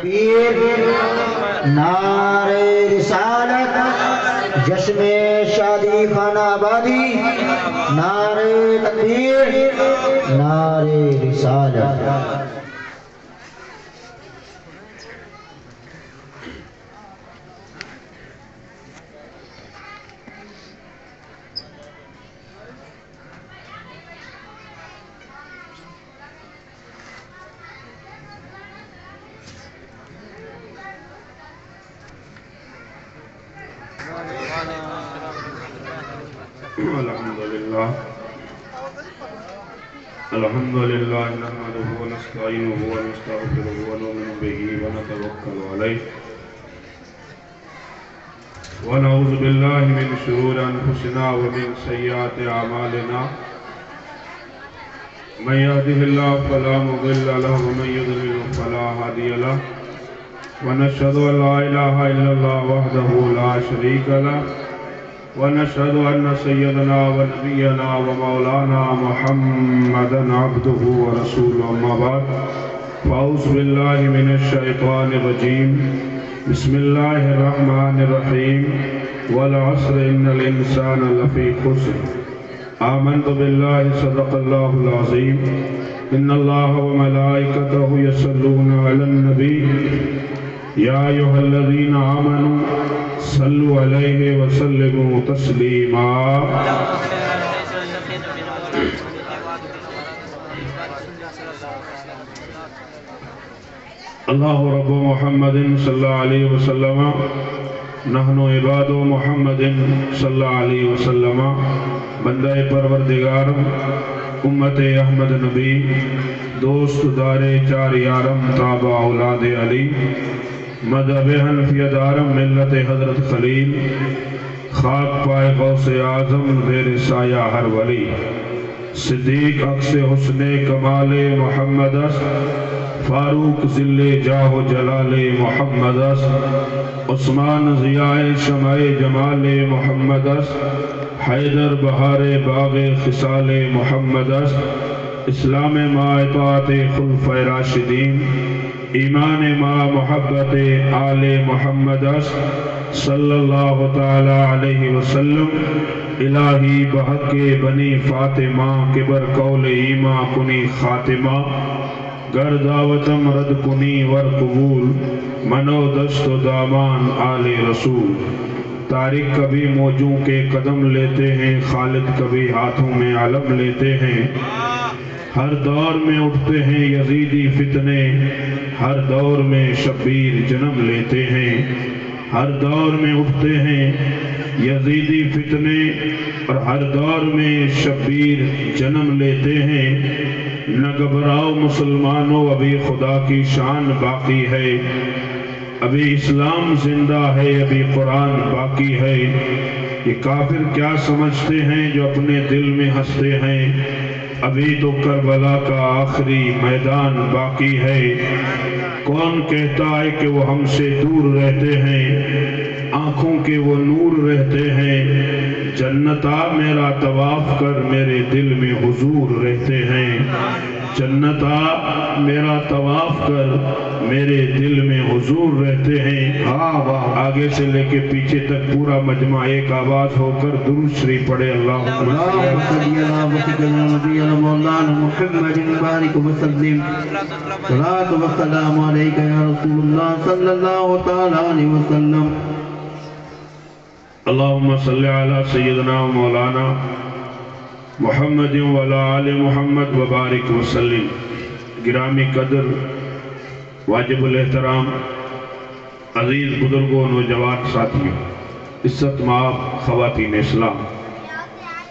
تکبیر، نعرہ رسالت، جشن شادی خانہ آبادی، نعرہ تکبیر، نعرہ رسالت۔ الحمد لله نحمده ونستعينه ونستغفره ونؤمن به ونتوكل عليه ونعوذ بالله من شرور أنفسنا ومن سيئات أعمالنا من يهده الله فلا مضل له ومن يضلل فلا هادي له ونشهد أن لا إله إلا الله وحده لا شريك له ونشهد أن سيدنا ونبينا ومولانا محمدا عبده ورسوله أما بعد فأعوذ بالله من الشيطان الرجيم بسم الله الرحمن الرحيم والعصر إن الإنسان لفي خسر آمنت بالله صدق الله العظيم إن الله وملائكته يصلون على النبي يا أيها الذين آمنوا صلوا عليه وسلموا تسليما الله رب محمد صلى الله عليه وسلم نحن عباد محمد صلى الله عليه وسلم بندہ پروردگار امت احمد نبی دوست دار چار یارم تابع اولاد علی مذہب حنفی دارم ملت حضرت خلیل خاک پائے غوث اعظم زیر سایہ ہر ولی صدیق عکس حسن کمال محمد فاروق ذل جاہ و جلال محمد عثمان ضیاء شمع جمال محمد حیدر بہار باغ خصال محمد اسلام ما اطاعت خلفۂ راشدین ایمان ما محبت آل محمد صلی اللہ تعالی علیہ وسلم الہی بحق بنی فاطمہ کبر قول ایما کنی خاتمہ گر دعوتم رد کنی ور قبول منو دست و دامان آل رسول تاریخ کبھی موجوں کے قدم لیتے ہیں خالد کبھی ہاتھوں میں علم لیتے ہیں ہر دور میں اٹھتے ہیں یزیدی فتنے ہر دور میں شبیر جنم لیتے ہیں ہر دور میں اٹھتے ہیں یزیدی فتنے اور ہر دور میں شبیر جنم لیتے ہیں نہ گھبراؤ مسلمانوں ابھی خدا کی شان باقی ہے ابھی اسلام زندہ ہے ابھی قرآن باقی ہے یہ کافر کیا سمجھتے ہیں جو اپنے دل میں ہنستے ہیں ابھی تو کربلا کا آخری میدان باقی ہے کون کہتا ہے کہ وہ ہم سے دور رہتے ہیں آنکھوں کے وہ نور رہتے ہیں جنتا میرا طواف کر میرے دل میں حضور رہتے ہیں جنتا میرا طواف کر میرے دل میں حضور رہتے ہیں آگے سے لے کے پیچھے تک پورا مجمع ایک آواز ہو کر درود شریف پڑھے اللہم صلی علی مولانا محمد بارک وسلم صلاۃ و سلام علیک یا رسول اللہ صلی اللہ تعالی علیہ وسلم اللہم صلی علی سیدنا مولانا محمد وعلی آل محمد وبارک وسلم گرامی قدر واجب الاحترام عزیز بزرگوں نوجوان ساتھیوں عزت مآب خواتین اسلام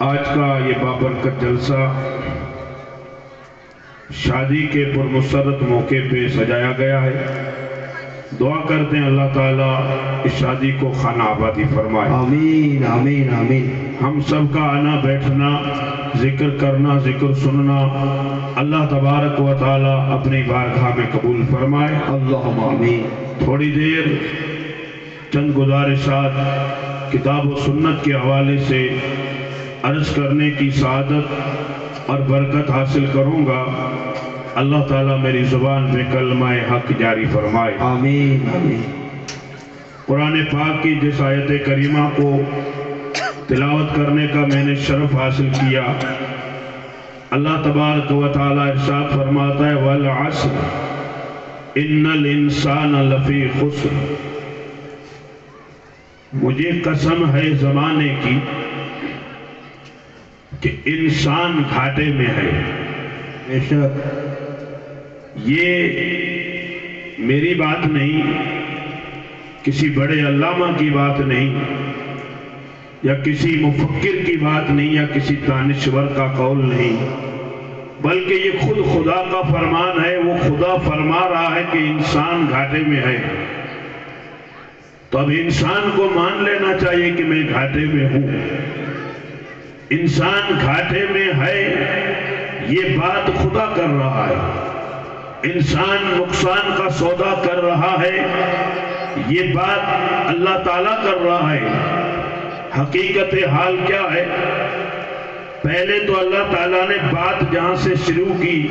آج کا یہ بابرکت جلسہ شادی کے پرمسرت موقع پہ سجایا گیا ہے دعا کرتے ہیں اللہ تعالیٰ اس شادی کو خانہ آبادی فرمائے آمین آمین آمین ہم سب کا آنا بیٹھنا ذکر کرنا ذکر سننا اللہ تبارک و تعالیٰ اپنی بارگاہ میں قبول فرمائے اللہم آمین تھوڑی دیر چند گزارشات کتاب و سنت کے حوالے سے عرض کرنے کی سعادت اور برکت حاصل کروں گا اللہ تعالیٰ میری زبان پہ کلمہ حق جاری فرمائے۔ آمین آمین۔ قرآن پاک کی جس آیت کریمہ کو تلاوت کرنے کا میں نے شرف حاصل کیا، اللہ تبارک و تعالیٰ ارشاد فرماتا ہے وَالْعَصْرِ إِنَّ الْإِنسَانَ لَفِي خُسْرٍ۔ مجھے قسم ہے زمانے کی کہ انسان گھاٹے میں ہے۔ بے شک یہ میری بات نہیں، کسی بڑے علامہ کی بات نہیں، یا کسی مفکر کی بات نہیں، یا کسی دانشور کا قول نہیں، بلکہ یہ خود خدا کا فرمان ہے۔ وہ خدا فرما رہا ہے کہ انسان گھاٹے میں ہے، تو اب انسان کو مان لینا چاہیے کہ میں گھاٹے میں ہوں۔ انسان گھاٹے میں ہے یہ بات خدا کر رہا ہے، انسان نقصان کا سودا کر رہا ہے یہ بات اللہ تعالیٰ کر رہا ہے۔ حقیقت حال کیا ہے؟ پہلے تو اللہ تعالیٰ نے بات جہاں سے شروع کی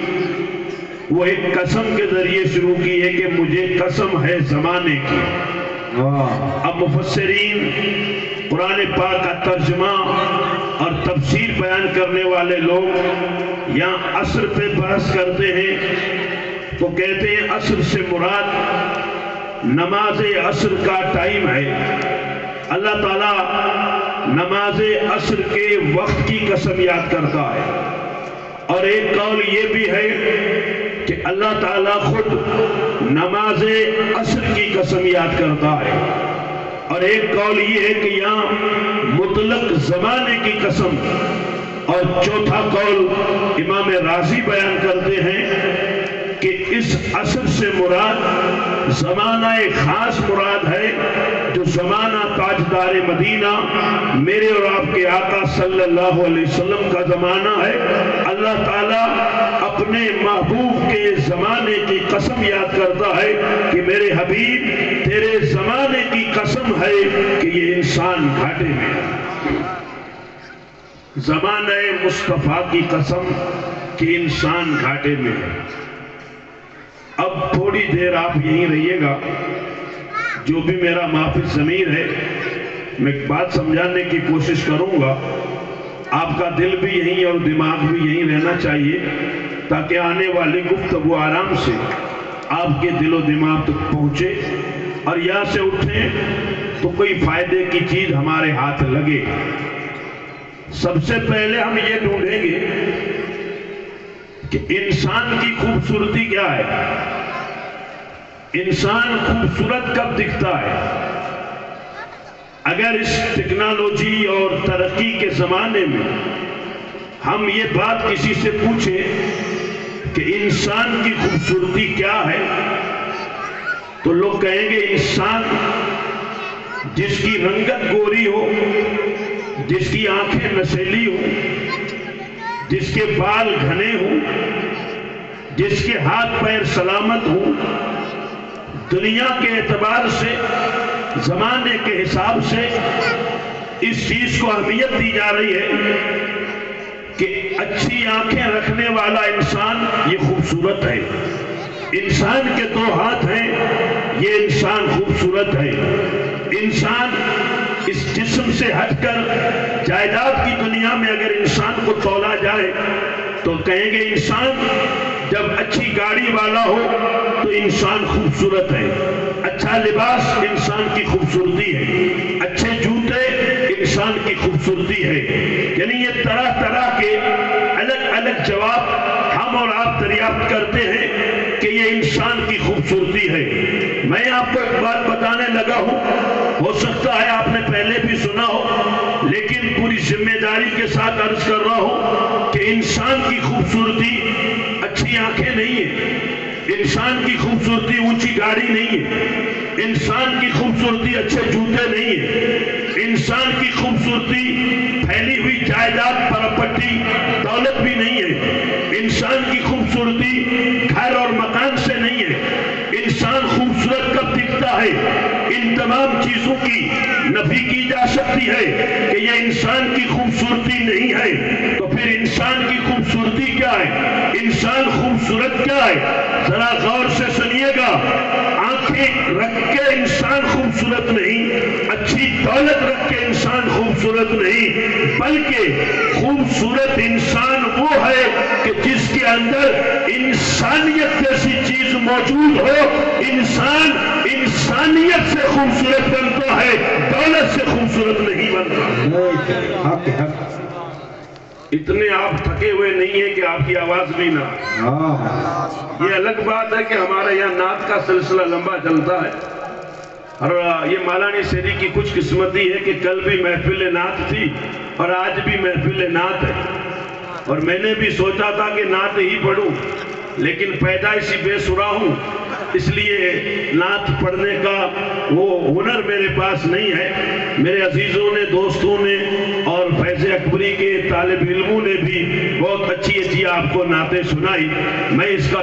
وہ ایک قسم کے ذریعے شروع کی ہے کہ مجھے قسم ہے زمانے کی۔ اب مفسرین قرآن پاک کا ترجمہ اور تفسیر بیان کرنے والے لوگ یہاں عصر پہ بحث کرتے ہیں تو کہتے ہیں عصر سے مراد نماز عصر کا ٹائم ہے۔ اللہ تعالیٰ نماز عصر کے وقت کی قسم یاد کرتا ہے، اور ایک قول یہ بھی ہے کہ اللہ تعالیٰ خود نماز عصر کی قسم یاد کرتا ہے، اور ایک قول یہ ہے کہ یہاں مطلق زمانے کی قسم، اور چوتھا قول امام رازی بیان کرتے ہیں کہ اس عصر سے مراد زمانہ خاص مراد ہے، جو زمانہ تاجدار مدینہ میرے اور آپ کے آقا صلی اللہ علیہ وسلم کا زمانہ ہے۔ اللہ تعالیٰ اپنے محبوب کے زمانے کی قسم یاد کرتا ہے کہ میرے حبیب تیرے زمانے کی قسم ہے کہ یہ انسان گھاٹے میں ہے۔ زمانہ مصطفیٰ کی قسم کہ انسان گھاٹے میں ہے۔ اب تھوڑی دیر آپ یہیں رہیے گا، جو بھی میرا معافی ضمیر ہے میں بات سمجھانے کی کوشش کروں گا۔ آپ کا دل بھی یہیں اور دماغ بھی یہیں رہنا چاہیے تاکہ آنے والی گفتگو آرام سے آپ کے دل و دماغ تک پہنچے، اور یہاں سے اٹھیں تو کوئی فائدے کی چیز ہمارے ہاتھ لگے۔ سب سے پہلے ہم یہ ڈھونڈیں گے کہ انسان کی خوبصورتی کیا ہے، انسان خوبصورت کب دکھتا ہے۔ اگر اس ٹیکنالوجی اور ترقی کے زمانے میں ہم یہ بات کسی سے پوچھیں کہ انسان کی خوبصورتی کیا ہے، تو لوگ کہیں گے انسان جس کی رنگت گوری ہو، جس کی آنکھیں نشیلی ہوں، جس کے بال گھنے ہوں، جس کے ہاتھ پیر سلامت ہوں۔ دنیا کے اعتبار سے، زمانے کے حساب سے اس چیز کو اہمیت دی جا رہی ہے کہ اچھی آنکھیں رکھنے والا انسان یہ خوبصورت ہے، انسان کے 2 ہاتھ ہیں یہ انسان خوبصورت ہے۔ انسان اس جسم سے ہٹ کر جائیداد کی دنیا میں اگر انسان کو تولا جائے تو کہیں گے انسان جب اچھی گاڑی والا ہو تو انسان خوبصورت ہے، اچھا لباس انسان کی خوبصورتی ہے، اچھے جوتے انسان کی خوبصورتی ہے۔ یعنی یہ طرح طرح کے الگ الگ جواب ہم اور آپ دریافت کرتے ہیں کہ یہ انسان کی خوبصورتی ہے۔ میں آپ کو ایک بات بتانے لگا ہوں، ہو سکتا ہے آپ نے پہلے بھی سنا ہو، لیکن پوری ذمہ داری کے ساتھ عرض کر رہا ہوں کہ انسان کی خوبصورتی اچھی آنکھیں نہیں ہے، انسان کی خوبصورتی اونچی گاڑی نہیں ہے، انسان کی خوبصورتی اچھے جوتے نہیں ہے، انسان کی خوبصورتی پھیلی ہوئی جائیداد پراپرٹی دولت بھی نہیں ہے، انسان کی خوبصورتی گھر اور مکان سے نہیں ہے۔ انسان خوبصورت کب دکھتا ہے؟ ان تمام چیزوں کی نفی کی جا سکتی ہے کہ یہ انسان کی خوبصورتی نہیں ہے، تو پھر انسان کی خوبصورتی کیا ہے؟ انسان خوبصورت کیا ہے؟ ذرا غور سے سنیے گا۔ آنکھیں رکھ کے انسان خوبصورت نہیں، اچھی دولت رکھ کے انسان خوبصورت نہیں، بلکہ خوبصورت انسان وہ ہے کہ جس کے اندر انسانیت جیسی چیز موجود ہو۔ انسان انسانیت سے خوبصورت بنتا ہے، دولت سے خوبصورت نہیں بنتا۔ حق حق اتنے آپ تھکے ہوئے نہیں ہیں کہ آپ کی آواز بھی نہ آئے۔ یہ الگ بات ہے کہ ہمارے یہاں نعت کا سلسلہ لمبا چلتا ہے، اور یہ مولانا سیری کی کچھ قسمتی ہے کہ کل بھی محفل نعت تھی اور آج بھی محفل نعت ہے، اور میں نے بھی سوچا تھا کہ نعت ہی پڑھوں، لیکن پیدائشی بے سرا ہوں، اس لیے نعت پڑھنے کا وہ ہنر میرے پاس نہیں ہے۔ میرے عزیزوں نے، دوستوں نے اور فیض اکبری کے طالب علموں نے بھی بہت اچھی اچھی آپ کو نعتیں سنائی۔ میں اس کا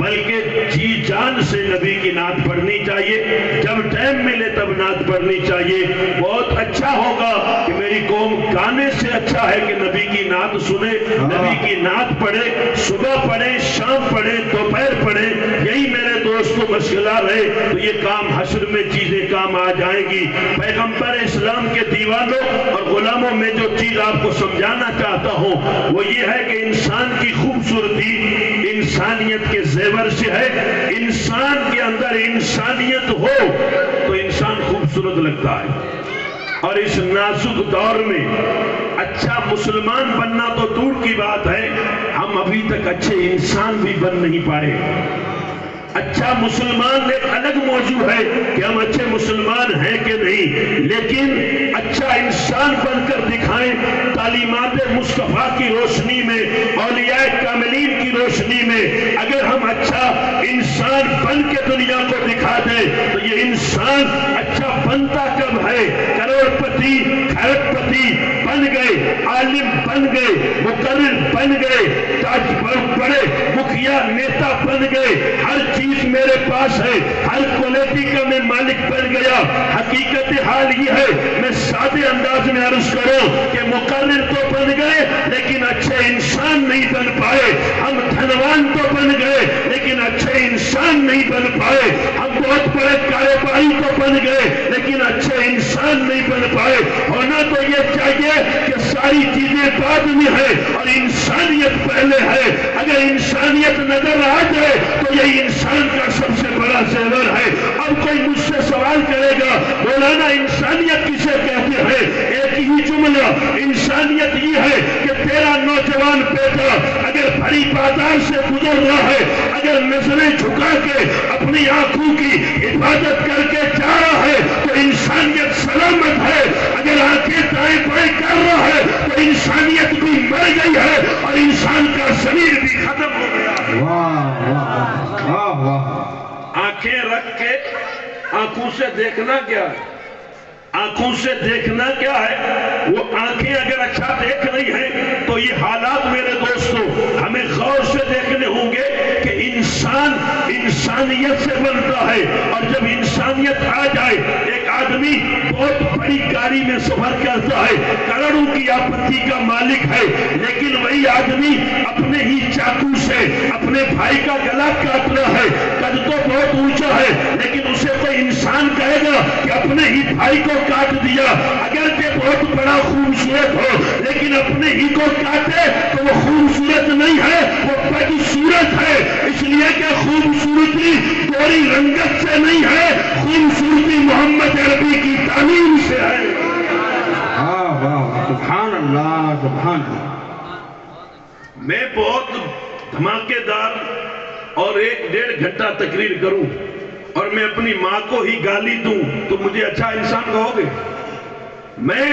بلکہ جی جان سے نبی کی نعت پڑھنی چاہیے، جب ٹائم ملے تب نعت پڑھنی چاہیے۔ بہت اچھا ہوگا کہ میری قوم گانے سے اچھا ہے کہ نبی کی نعت سنے، نبی کی نعت پڑھے، صبح پڑھے، شام پڑھے، دوپہر پڑھے۔ یہی میرے دوستوں مشغلہ رہے تو یہ کام حشر میں چیزیں کام آ جائیں گی۔ پیغمبر اسلام کے دیوانوں اور غلاموں میں جو چیز آپ کو سمجھانا چاہتا ہوں وہ یہ ہے کہ انسان کی خوبصورتی انسانیت کے زیور سے ہے۔ انسان کے اندر انسانیت ہو تو انسان خوبصورت لگتا ہے، اور اس نازک دور میں اچھا مسلمان بننا تو دور کی بات ہے، ہم ابھی تک اچھے انسان بھی بن نہیں پائے۔ اچھا مسلمان ایک الگ موضوع ہے کہ ہم اچھے مسلمان ہیں کہ نہیں، لیکن اچھا انسان بن کر دکھائیں تعلیمات مصطفیٰ کی روشنی میں، اولیاء کاملین کی روشنی میں۔ اگر ہم اچھا انسان بن کے دنیا کو دکھا دیں تو یہ انسان اچھا بنتا کب ہے؟ کروڑ پتی، کھرب پتی بن گئے، عالم بن گئے، مقرر بن گئے، تاج بڑے مکھیا نیتا بن گئے، ہر چیز میرے پاس ہے، ہر کوالٹی کا میں مالک بن گیا۔ حقیقت حال یہ ہے، میں سادے انداز میں عرض کروں کہ مقرر تو بن گئے لیکن اچھے انسان نہیں بن پائے۔ ہم دھنوان تو بن گئے لیکن اچھے انسان نہیں بن پائے۔ ہم بہت بڑے کاروباری تو بن گئے لیکن اچھے انسان نہیں بن پائے۔ ہونا تو یہ چاہیے کہ ساری چیزیں بعد میں ہے اور انسانیت پہلے ہے۔ اگر انسانیت نظر آ جائے تو یہ انسان کا سب سے بڑا زیور ہے۔ اب کوئی مجھ سے سوال کرے گا مولانا انسانیت کسے کہتے ہیں؟ ایک ہی جملہ، انسانیت یہ ہے کہ تیرا نوجوان بیٹا اگر بھری بازار سے گزر رہا ہے، اگر نظریں جھکا کے اپنی آنکھوں کی حفاظت کر کے جا رہا ہے تو انسانیت سلامت ہے۔ اگر آنکھیں دائیں بائیں کر رہا ہے تو انسانیت بھی مر گئی ہے اور انسان کا ضمیر بھی ختم ہو گیا۔ واہ واہ واہ۔ آنکھیں رکھ کے آنکھوں سے دیکھنا کیا ہے؟ آنکھوں سے دیکھنا کیا ہے؟ وہ آنکھیں اگر اچھا دیکھ رہی ہیں تو یہ حالات میرے دوستوں ہمیں غور سے دیکھنے ہوں گے کہ انسان انسانیت سے بنتا ہے، اور جب انسانیت آ جائے، ایک آدمی بہت بڑی گاڑی میں سفر کرتا ہے، کروڑوں کی آپتی کا مالک ہے، لیکن وہی آدمی اپنے ہی چاقو سے اپنے بھائی کا گلا کاٹ رہا ہے۔ قد تو بہت اونچا ہے لیکن اسے کوئی انسان کہے گا کہ اپنے ہی بھائی کو کاٹ دیا، اگرچہ بہت بڑا خوبصورت ہو لیکن اپنے ہی کو کاٹے تو وہ خوبصورت نہیں ہے، وہ بدصورت ہے۔ اس لیے کہ خوبصورتی گوری رنگت سے نہیں ہے، خوبصورتی محمد عربی کی تعلیم سے ہے۔ سبحان اللہ سبحان اللہ۔ میں بہت دھماکے دار اور 1.5 گھنٹہ تقریر کروں اور میں اپنی ماں کو ہی گالی دوں تو مجھے اچھا انسان کہو گے؟ میں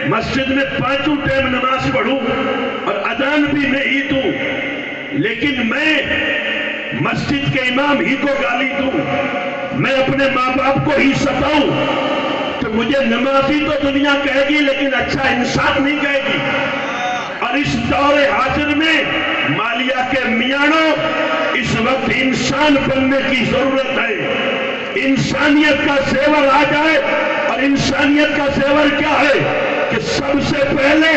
مسجد میں 5 ٹائم نماز پڑھوں اور اذان بھی میں ہی دوں، لیکن میں مسجد کے امام ہی کو گالی دوں، میں اپنے ماں باپ کو ہی ستاؤں تو مجھے نمازی تو دنیا کہے گی لیکن اچھا انسان نہیں کہے گی۔ اور اس دور حاضر میں مالیہ کے میانوں اس وقت انسان بننے کی ضرورت ہے۔ انسانیت کا زیور آ جائے. اور انسانیت کا زیور کیا ہے کہ سب سے پہلے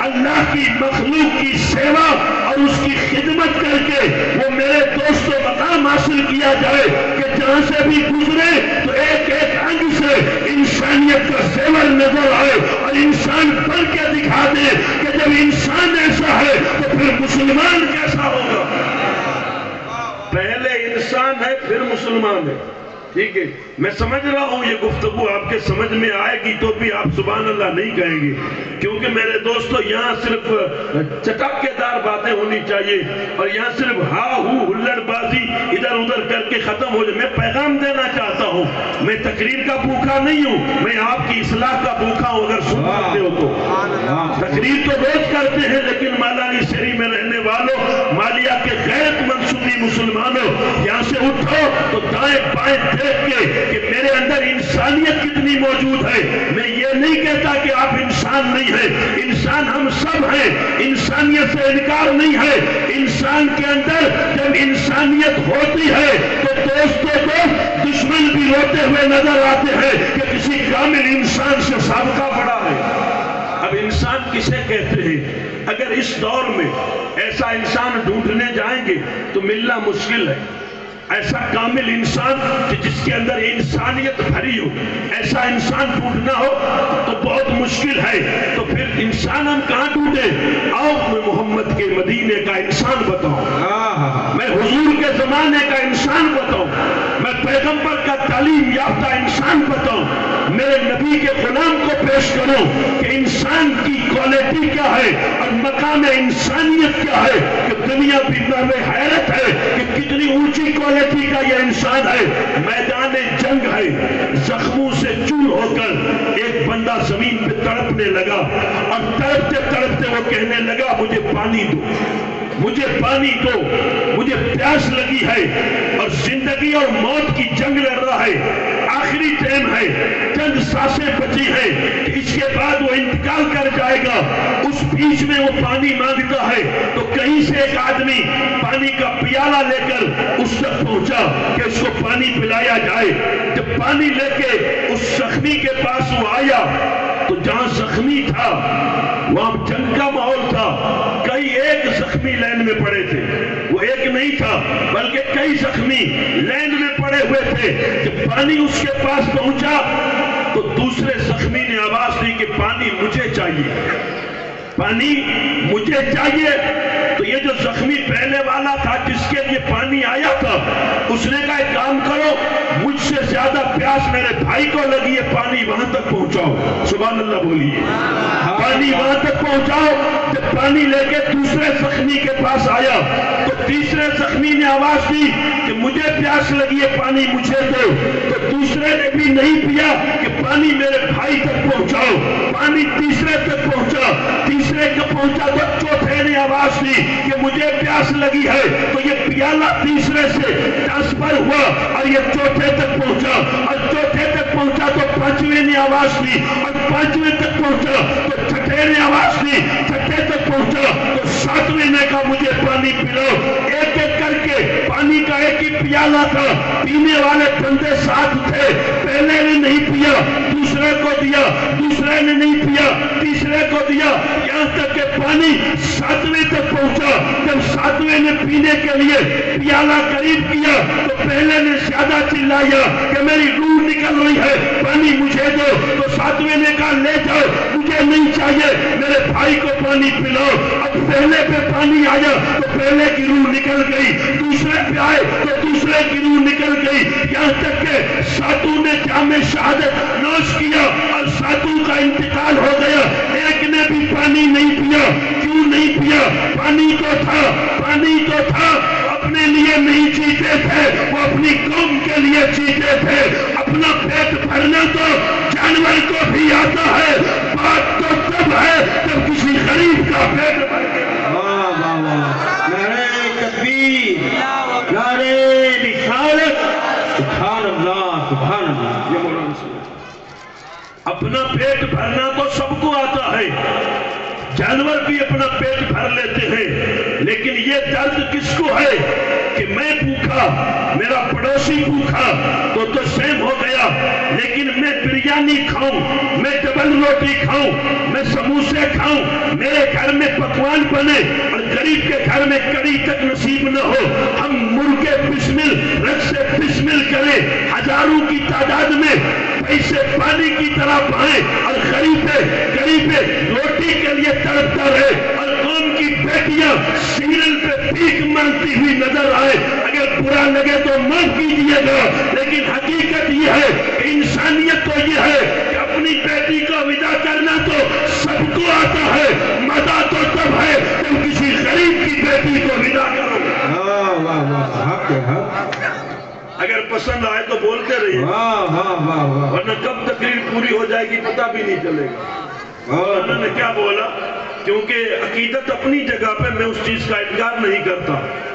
اللہ کی مخلوق کی سیوا اور اس کی خدمت کر کے وہ میرے دوستوں مقام حاصل کیا جائے کہ جہاں سے بھی گزرے تو ایک ایک انگ سے انسانیت کا زیور نظر آئے اور انسان بن کے دکھا دے کہ جب انسان ایسا ہے تو پھر مسلمان کیسا ہوگا. پہلے انسان ہے پھر مسلمان ہے. ٹھیک ہے، میں سمجھ رہا ہوں یہ گفتگو آپ کے سمجھ میں آئے گی تو بھی آپ سبحان اللہ نہیں کہیں گے، کیونکہ میرے دوستو یہاں صرف چٹک کے دار باتیں ہونی چاہیے اور یہاں صرف ہا ہو ہلڑ بازی ادھر ادھر کر کے ختم ہو جائے. میں پیغام دینا چاہتا ہوں، میں تقریر کا بھوکا نہیں ہوں، میں آپ کی اصلاح کا بھوکا ہوں. اگر سن سکتے ہو تو تقریر تو روز کرتے ہیں، لیکن مالانی شہری میں رہنے والوں، مالیہ کے غیرت مند سنی مسلمانوں، یہاں سے اٹھو تو دائیں بائیں دیکھ کے کہ میرے اندر انسانیت کتنی موجود ہے. میں یہ نہیں کہتا کہ آپ انسان نہیں ہیں، انسان ہم سب ہیں، انسانیت سے انکار نہیں ہے. انسان کے اندر جب انسانیت ہوتی ہے تو دوستوں کو دشمن بھی روتے ہوئے نظر آتے ہیں کہ کسی کامل انسان سے سابقہ بڑا ہے. اب انسان کسے کہتے ہیں؟ اگر اس دور میں ایسا انسان ڈھونڈنے جائیں گے تو ملنا مشکل ہے. ایسا کامل انسان کہ جس کے اندر انسانیت بھری ہو، ایسا انسان ڈھونڈنا ہو تو بہت مشکل ہے. تو پھر انسان ہم کہاں ڈھونڈیں؟ آؤ میں محمد کے مدینے کا انسان بتاؤں، میں حضور کے زمانے کا انسان بتاؤں، میں پیغمبر کا تعلیم یافتہ انسان بتاؤں، میرے نبی کے غلام کو پیش کروں کہ انسان کی کوالٹی کیا ہے اور مقام انسانیت کیا ہے. کہ دنیا بھی میں حیرت ہے کہ کتنی اونچی کوالٹی کا یہ انسان ہے. میدان جنگ ہے، زخموں سے چور ہو کر ایک بندہ زمین پہ تڑپنے لگا اور تڑپتے تڑپتے وہ کہنے لگا مجھے پانی دو، مجھے پانی دو، مجھے پیاس لگی ہے. اور زندگی اور موت کی جنگ لڑ رہا ہے، آخری ٹائم ہے، چند سانسیں بچی ہیں کہ اس کے بعد وہ انتقال کر جائے گا. اس بیچ میں وہ پانی مانگتا ہے تو کہیں سے ایک آدمی پانی کا پیالہ لے کر اس تک پہنچا کہ اس کو پانی پلایا جائے. جب پانی لے کے اس زخمی کے پاس وہ آیا تو جہاں زخمی تھا وہاں جنگ کا ماحول تھا. کئی ایک زخمی لائن میں پڑے تھے، وہ ایک نہیں تھا بلکہ کئی زخمی لائن میں پڑے ہوئے تھے. جب پانی اس کے پاس پہنچا تو دوسرے زخمی نے آواز دی کہ پانی مجھے چاہیے، پانی مجھے چاہیے. تو یہ جو زخمی پہلے والا تھا جس کے لیے پانی آیا تھا، اس نے کہا ایک کام کرو، مجھ سے زیادہ پیاس میرے بھائی کو لگی ہے، پانی وہاں تک پہنچاؤ. سبحان اللہ بولیے، پانی وہاں تک پہنچاؤ. جب پانی لے کے دوسرے زخمی کے پاس آیا تو تیسرے زخمی نے آواز دی کہ مجھے پیاس لگی ہے، پانی مجھے دو. تو دوسرے نے بھی نہیں پیا کہ پانی میرے بھائی تک پہنچاؤ. پانی تیسرے تک پہنچا، تیسرے کو پہنچا تو چوتھے نے آواز دی کہ مجھے پیاس لگی ہے. تو یہ پیالہ تیسرے سے ٹرانسفر ہوا اور یہ چوتھے تک پہنچا، اور چوتھے تک پہنچا تو پانچویں نے آواز دی، اور پانچویں تک پہنچا تو چھٹے نے آواز دی، چھٹے تک پہنچا تو ساتویں نے کہا مجھے پانی پلاؤ. ایک ایک کر کے پانی کا ایک ہی پیالہ تھا، پینے والے بندے ساتھ تھے. پہلے نے نہیں پیا، دوسرے کو دیا، دوسرے نے نہیں پیا، تیسرے کو دیا، یہاں تک کہ پانی ساتویں تک پہنچا. جب ساتویں نے پینے کے لیے پیالہ قریب کیا تو پہلے نے زیادہ چلایا کہ میری روح نکل رہی ہے، پانی مجھے دو. تو ساتویں نے کہا لے جاؤ، مجھے نہیں چاہیے، میرے بھائی کو پانی پلاؤ. اب پہلے پہ پانی آیا تو پہلے کی روح نکل گئی، دوسرے پہ آئے تو دوسرے کی روح نکل گئی، یہاں تک کہ ساتوں نے جام شہادت نوش کیا اور ساتوں کا انتقال ہو گیا. ایک نے بھی پانی نہیں پیا. کیوں نہیں پیا؟ پانی تو تھا، پانی تو تھا. اپنے لیے نہیں جیتے تھے، وہ اپنی قوم کے لیے جیتے تھے. اپنا پیٹ بھرنا تو جانور کو بھی آتا ہے، بات تو تب ہے جب کسی غریب کا پیٹ بھر گیا. نعرہ تکبیر، نعرہ رسالت، سبحان اللہ، سبحان اللہ. یہ مولانا صاحب، اپنا پیٹ بھرنا تو سب کو آتا ہے، جانور بھی اپنا پیٹ بھر لیتے ہیں، لیکن یہ درد کس کو ہے کہ میں بھوکا، میرا پڑوسی بھوکا تو سیم ہو گیا، لیکن میں بریانی کھاؤں، میں ڈبل روٹی کھاؤں، میں سموسے کھاؤں، میرے گھر میں پکوان بنے اور غریب کے گھر میں کڑی تک نصیب نہ ہو، ہم مرغے بسمل رگ سے بسمل کریں، ہزاروں کی تعداد میں پیسے پانی کی طرح بہائیں اور غریب روٹی کے لیے تڑپتا رہے، اور قوم کی بیٹیاں سیریل پہ بھیک مانگتی ہوئی نظر آئے۔ اگر برا لگے تو معاف کیجیے گا، لیکن حقیقت یہ ہے کہ انسانیت تو یہ ہے کہ اپنی بیٹی کو ودا کرنا تو سب کو آتا ہے، مزہ تو تب ہے جب کسی غریب کی بیٹی کو ودا کرو۔ اگر پسند آئے تو بولتے رہیے، ورنہ کب تقریر پوری ہو جائے گی پتہ بھی نہیں چلے گا۔ انہوں نے کیا بولا؟ کیونکہ عقیدت اپنی جگہ پہ، میں اس چیز کا انکار نہیں کرتا،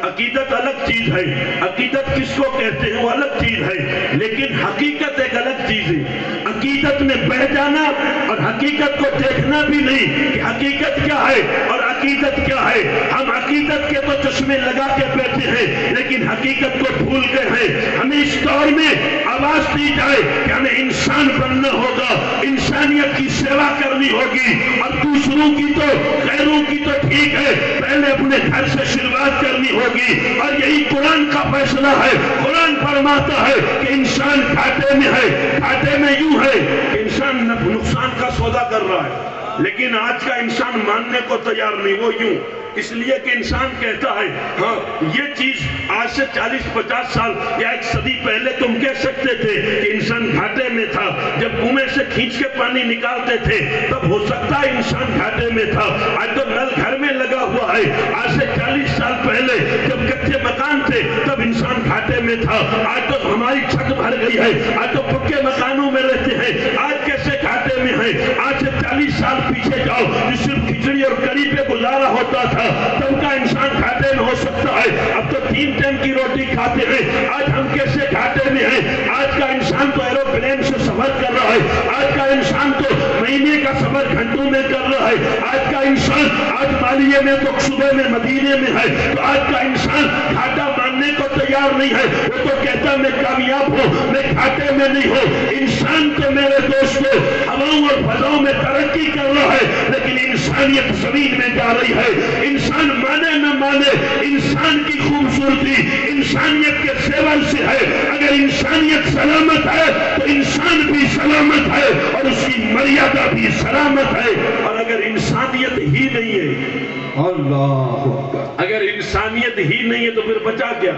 عقیدت الگ چیز ہے، عقیدت کس کو کہتے ہیں وہ الگ چیز ہے، لیکن حقیقت ایک الگ چیز ہے۔ عقیدت میں بہ جانا اور حقیقت کو دیکھنا بھی نہیں کہ حقیقت کیا ہے اور عقیدت کیا ہے۔ ہم عقیدت کے تو چشمے لگا کے بیٹھے ہیں، لیکن حقیقت کو بھول گئے ہیں۔ ہمیں اس دور میں آواز دی جائے کہ ہمیں انسان بننا ہوگا، انسانیت کی سیوا کرنی ہوگی، اور دوسروں کی تو غیروں کی تو ٹھیک ہے، پہلے اپنے گھر سے شروعات کرنی ہوگی، اور یہی قرآن کا فیصلہ ہے۔ قرآن فرماتا ہے کہ انسان گھاٹے میں ہے، گھاٹے میں یوں ہے کہ انسان نقصان کا سودا کر رہا ہے، لیکن آج کا انسان ماننے کو تیار نہیں، وہ یوں، اس لیے کہ انسان کہتا ہے ہاں یہ چیز آج سے 40-50 سال یا ایک صدی پہلے تم کہہ سکتے تھے کہ انسان گھاٹے میں تھا، جب کنویں سے کھینچ کے پانی نکالتے تھے تب ہو سکتا ہے انسان گھاٹے میں تھا۔ آج تو نل گھر میں لگا ہوا ہے، آج سے 40 سال پہلے جب کچے مکان تھے تب انسان گھاٹے میں تھا، آج تو ہماری چھت بھر گئی ہے، آج تو پکے مکانوں میں رہتے ہیں، آج کیسے گھاٹے میں ہیں؟ آج سے 40 سال پیچھے جاؤ، جو صرف کھچڑی اور کڑی پہ گزارا ہوتا تھا تب کا انسان گھاٹے میں ہو سکتا ہے، اب تو 3 ٹائم کی روٹی کھاتے ہیں، آج ہم کیسے گھاٹے میں ہیں؟ آج کا انسان تو ایروپلین سے سفر کر رہا ہے، آج کا انسان تو مہینے کا سفر گھنٹوں میں کر رہا ہے، آج کا انسان آج مالیے میں تو صبح میں مدینے میں ہے، تو آج کا انسان گھاٹا ماننے کو تیار نہیں ہے، وہ تو کہتا میں کامیاب ہوں، میں گھاٹے میں نہیں ہوں۔ انسان تو میرے دوستو ہواؤں اور فضاؤں میں ترقی کر رہا ہے، لیکن انسانیت زمین میں جا رہی ہے۔ انسان مانے نہ مانے، انسان کی خوبصورتی انسانیت کے سیول سے ہے، اگر انسانیت سلامت ہے تو انسان بھی سلامت ہے اور اس کی مریادہ بھی سلامت ہے، اور اگر انسانیت ہی نہیں ہے، اللہ اگر انسانیت ہی نہیں ہے تو پھر بچا کیا؟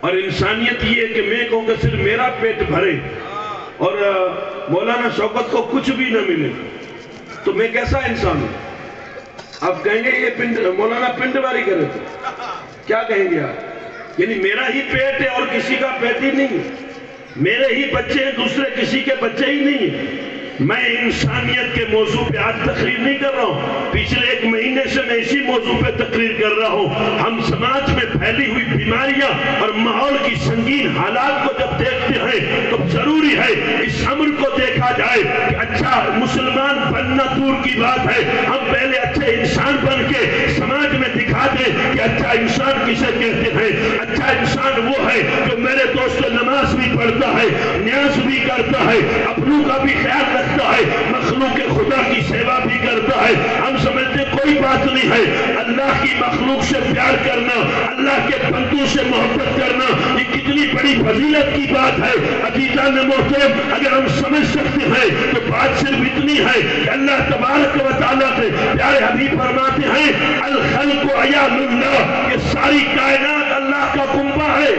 اور انسانیت یہ ہے کہ میں کہوں کہ صرف میرا پیٹ بھرے اور مولانا شوکت کو کچھ بھی نہ ملے تو میں کیسا انسان ہوں؟ آپ کہیں گے یہ مولانا پنڈ باری کرے تھے، کیا کہیں گے آپ؟ یعنی میرا ہی پیٹ ہے اور کسی کا پیٹ ہی نہیں ہے، میرے ہی بچے ہیں دوسرے کسی کے بچے ہی نہیں ہیں۔ میں انسانیت کے موضوع پہ آج تقریر نہیں کر رہا ہوں، پچھلے 1 مہینے سے میں اسی موضوع پہ تقریر کر رہا ہوں۔ ہم سماج میں پھیلی ہوئی بیماریاں اور ماحول کی سنگین حالات کو جب دیکھتے ہیں تو ضروری ہے اس امر کو دیکھا جائے کہ اچھا مسلمان بننا دور کی بات ہے، ہم پہلے اچھے انسان بن کے سماج میں دکھا دیں کہ اچھا انسان کسے کہتے ہیں۔ اچھا انسان وہ ہے جو میرے دوست نماز بھی پڑھتا ہے، نیاز بھی کرتا ہے، اپنوں کا بھی خیال رکھتا ہے، مخلوق خدا کی سیوا بھی کرتا ہے۔ ہم سمجھتے کوئی بات نہیں ہے، اللہ کی مخلوق سے پیار کرنا، اللہ کے بندوں سے محبت کرنا یہ کتنی بڑی فضیلت کی بات ہے۔ عزیزان محترم اگر ہم سمجھ سکتے ہیں تو بات صرف اتنی ہے کہ اللہ تبارک و تعالیٰ کے پیارے حبیب فرماتے ہیں الخلق عیال اللہ، یہ ساری کائنات اللہ کا کنبہ ہے،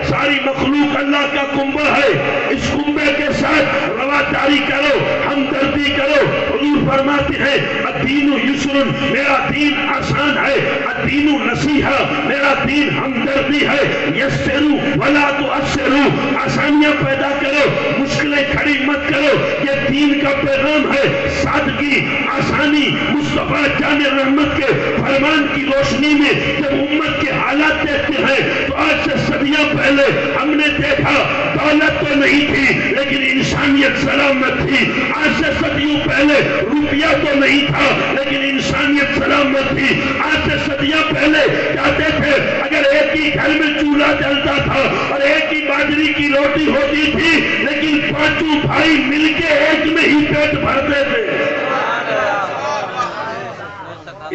ساری مخلوق اللہ کا کنبہ ہے، اس کنبے کے ساتھ رواداری کرو، ہمدردی کرو۔ حضور فرماتے ہیں الدین یسر، میرا دین آسان ہے، الدین نصیحہ، میرا دین ہمدردی ہے، یسروا ولا تعسروا، آسانیاں پیدا کرو مشکلیں کھڑی مت کرو، یہ دین کا پیغام ہے۔ سادگی، آسانی، مصطفیٰ جان رحمت کے فرمان کی روشنی میں جب امت کے حالات دیکھتے ہیں تو آج سے صدیاں پہلے ہم نے دیکھا دولت تو نہیں تھی لیکن انسانیت سلامت تھی، آج سے صدیوں پہلے روپیہ تو نہیں تھا لیکن انسانیت سلامت تھی، آج سے صدیاں پہلے کہتے تھے اگر ایک ہی گھر میں چولہا جلتا تھا اور ایک ہی باجری کی روٹی ہوتی تھی لیکن پانچوں بھائی مل کے ایک میں ہی پیٹ بھرتے تھے.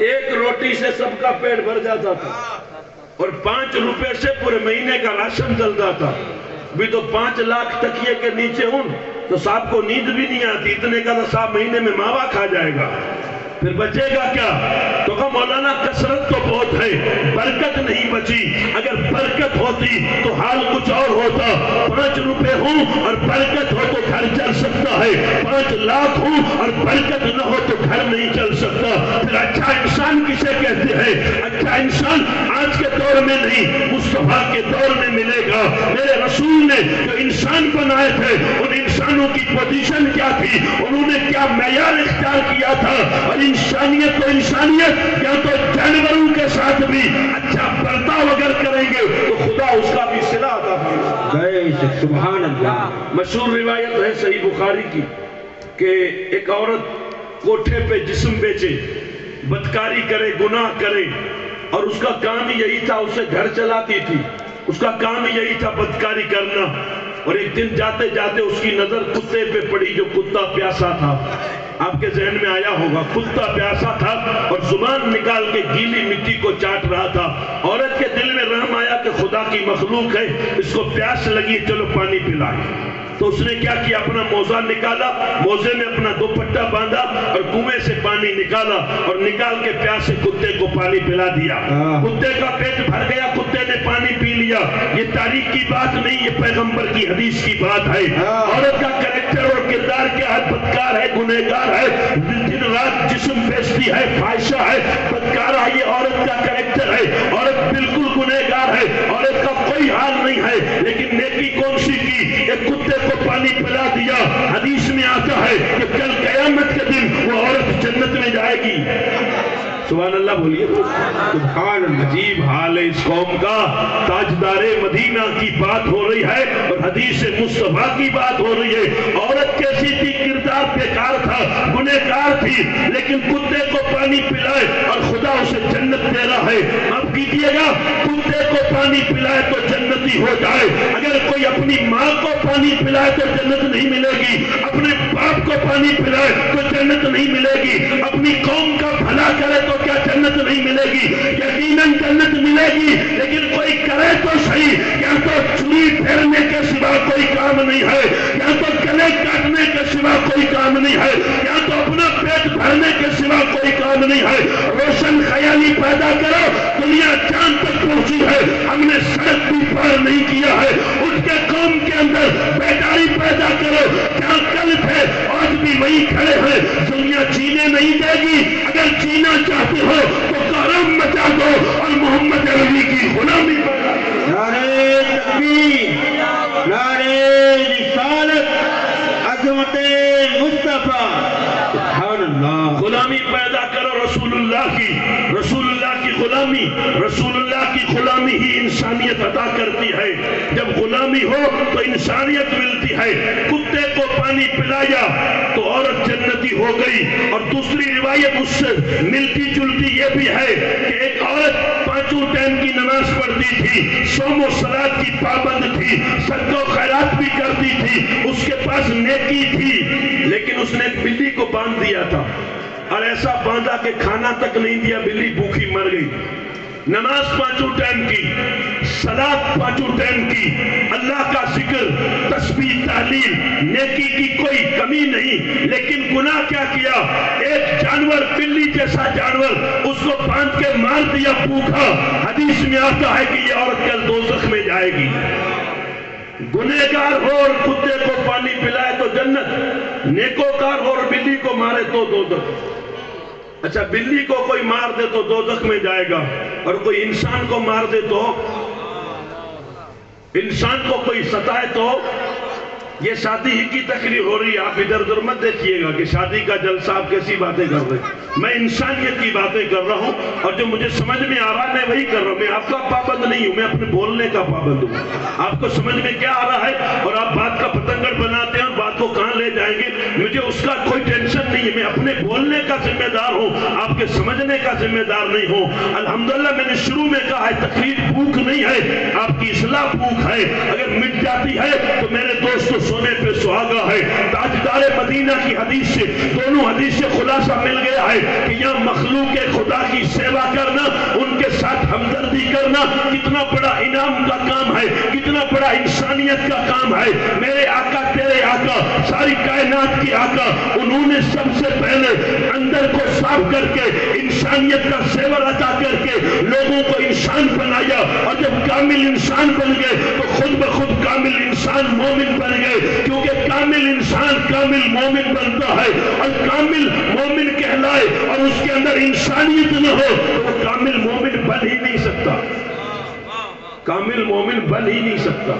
ایک روٹی سے سب کا پیٹ بھر جاتا تھا اور 5 روپے سے پورے مہینے کا راشن چلتا تھا. بھی تو 5 لاکھ تکیے کے نیچے ہوں تو صاحب کو نیند بھی نہیں آتی. اتنے کا تو صاحب مہینے میں ماوا کھا جائے گا. پھر بچے گا کیا؟ تو کہا مولانا کثرت تو بہت ہے، برکت نہیں بچی. اگر برکت ہوتی تو حال کچھ اور ہوتا. 5 روپے ہوں اور برکت ہو تو گھر چل سکتا ہے. 5 لاکھ ہوں اور برکت نہ ہو تو گھر نہیں چل سکتا. پھر اچھا انسان کسے کہتے ہیں؟ اچھا انسان آج کے دور میں نہیں، مصطفیٰ کے دور میں ملے گا. میرے رسول نے جو انسان بنائے تھے ان انسانوں کی پوزیشن کیا تھی، انہوں نے کیا معیار اختیار کیا تھا. اور انسانیت تو انسانیت، یا تو جانوروں کے ساتھ بھی اچھا برتاؤ اگر کریں گے تو خدا اس کا بھی صلہ عطا فرمائے. سبحان اللہ. مشہور روایت ہے صحیح بخاری کی کہ ایک عورت کوٹھے پہ جسم بیچے، بدکاری کرے، گناہ کرے، اور اس کا کام ہی یہی تھا. اسے گھر چلاتی تھی، اس کا کام ہی یہی تھا بدکاری کرنا. اور ایک دن جاتے جاتے اس کی نظر کتے پہ پڑی، جو کتا پیاسا تھا. آپ کے ذہن میں آیا ہوگا، کتا پیاسا تھا اور زبان نکال کے گیلی مٹی کو چاٹ رہا تھا. عورت کے دل میں رحم آیا کہ خدا کی مخلوق ہے، اس کو پیاس لگی، چلو پانی پلائے. تو اس نے کیا کیا؟ اپنا موزہ نکالا، موزے میں اپنا دوپٹہ باندھا اور کنویں سے پانی نکالا اور نکال کے پیاسے کتے کو پانی پلا دیا. کتے کا پیٹ بھر گیا، کتے نے پانی پی لیا. یہ تاریخ کی بات نہیں، یہ پیغمبر کی حدیث کی بات ہے. عورت کا کریکٹر اور کردار کیا ہے؟ بدکار ہے، گنہگار ہے، دن رات جسم بیچتی ہے، فاحشہ ہے، بدکارہ ہے. یہ عورت کا کریکٹر ہے. عورت بالکل گنہگار ہے، عورت کا کوئی حال نہیں ہے. لیکن نیکی کون سی کی؟ ایک کتے کو پانی پلا دیا. حدیث میں آتا ہے کہ کل قیامت کے دن وہ عورت جنت میں جائے گی. سبحان اللہ بولیے. سبحان اللہ. عجیب حال ہے اس قوم کا. تاجدار مدینہ کی بات ہو رہی ہے اور حدیث مصطفیٰ کی بات ہو رہی ہے. عورت کیسی تھی؟ کردار بیکار تھا، گنہگار تھی، لیکن کتے کو پانی پلائے اور خدا اسے جنت دے رہا ہے. اب کیجئے گا، کتے کو پانی پلائے تو جنتی ہو جائے. اگر کوئی اپنی ماں کو پانی پلائے تو جنت نہیں ملے گی، اپنے باپ کو پانی پلائے تو جنت نہیں ملے گی، اپنی قوم کا بھلا کرے تو کیا جنت نہیں ملے گی؟ یقیناً جنت ملے گی، لیکن کوئی کرے تو صحیح. یا تو چوری پھیرنے کے سوا کوئی کام نہیں ہے، یا تو گلے کاٹنے کے سوا کوئی کام نہیں ہے، یا تو اپنا پیٹ بھرنے کے سوا کوئی کام نہیں ہے. روشن خیالی پیدا کرو. دنیا چاند تک پہنچی ہے، ہم نے سڑک بھی پار نہیں کیا ہے. اٹھ کے قوم کے اندر بیداری پیدا کرو. جہاں کل تھے آج بھی وہی کھڑے ہیں. دنیا جینے نہیں دے گی. اگر جینا چاہتے ہو تو کرم مچا دو اور محمد عربی کی غلامی پیدا کرو. نعرہ تکبیر، نعرہ رسالت، عظمت مصطفیٰ. سبحان اللہ. غلامی پیدا کرو رسول اللہ کی. رسول اللہ کی غلامی، رسول اللہ کی غلامی ہی انسانیت عطا کرتی ہے. جب غلامی ہو تو انسانیت ملتی ہے. کتے کو پانی پلایا تو عورت جنتی ہو گئی. اور دوسری روایت اس سے ملتی جلتی یہ بھی ہے کہ ایک عورت 5 ٹائم کی نماز پڑھتی تھی، صوم و صلاۃ کی پابند تھی، صدقہ و خیرات بھی کرتی تھی، اس کے پاس نیکی تھی، لیکن اس نے ایک بلی کو باندھ دیا تھا اور ایسا باندھا کہ کھانا تک نہیں دیا، بلی بھوکی مر گئی. نماز 5 ٹائم کی، صلاۃ 5 ٹائم کی، اللہ کا ذکر، تسبیح، تحلیل، نیکی کی کوئی کمی نہیں، لیکن گناہ کیا کیا؟ ایک جانور، بلی جیسا جانور، اس کو باندھ کے مار دیا بھوکا. حدیث میں آتا ہے کہ یہ عورت کل دوزخ میں جائے گی. گنہگار ہو اور کتے کو پانی پلائے تو جنت، نیکوکار ہو اور بلی کو مارے تو دوزخ. اچھا، بلی کو کوئی مار دے تو دوزخ میں جائے گا، اور کوئی انسان کو مار دے تو، انسان کو کوئی ستائے تو. یہ شادی ہی کی تقریر ہو رہی ہے، آپ ادھر ادھر مت دیکھیے گا کہ شادی کا جلسہ آپ کیسی باتیں کر رہے ہیں. میں انسانیت کی باتیں کر رہا ہوں اور جو مجھے سمجھ میں آ رہا ہے میں وہی کر رہا ہوں. میں آپ کا پابند نہیں ہوں، میں اپنے بولنے کا پابند ہوں. آپ کو سمجھ میں کیا آ رہا ہے اور آپ بات کا پتنگڑ بناتے ہیں اور بات کو کہاں لے جائیں گے، مجھے اس کا کوئی ٹینشن نہیں ہے. میں اپنے بولنے کا ذمہ دار ہوں، آپ کے سمجھنے کا ذمہ دار نہیں ہوں۔ الحمدللہ میں نے شروع میں کہا ہے تقریر بھوک نہیں ہے، آپ کی اصلاح بھوک ہے، اگر مٹ جاتی ہے تو میرے دوستو سونے پہ سہاگا ہے۔ تاجدار مدینہ کی حدیث سے، دونوں حدیث سے خلاصہ مل گیا ہے کہ یہاں مخلوق خدا کی سیوا کرنا، ان کے ساتھ ہمدردی کرنا کتنا بڑا انعام کا کام ہے، کتنا بڑا انسانیت کا کام ہے۔ میرے آقا تیرے آقا، ساری کائنات کی آقا، انہوں نے سب سے پہلے اندر کو صاف کر کے انسانیت کا زیور عطا کر کے لوگوں کو انسان بنایا، اور جب کامل انسان بن گئے تو خود بخود کامل انسان مومن بن گئے، کیونکہ کامل انسان کامل مومن بنتا ہے، اور کامل مومن کہلائے اور اس کے اندر انسانیت نہ ہو تو وہ کامل مومن بن ہی نہیں سکتا، کامل مومن بن ہی نہیں سکتا۔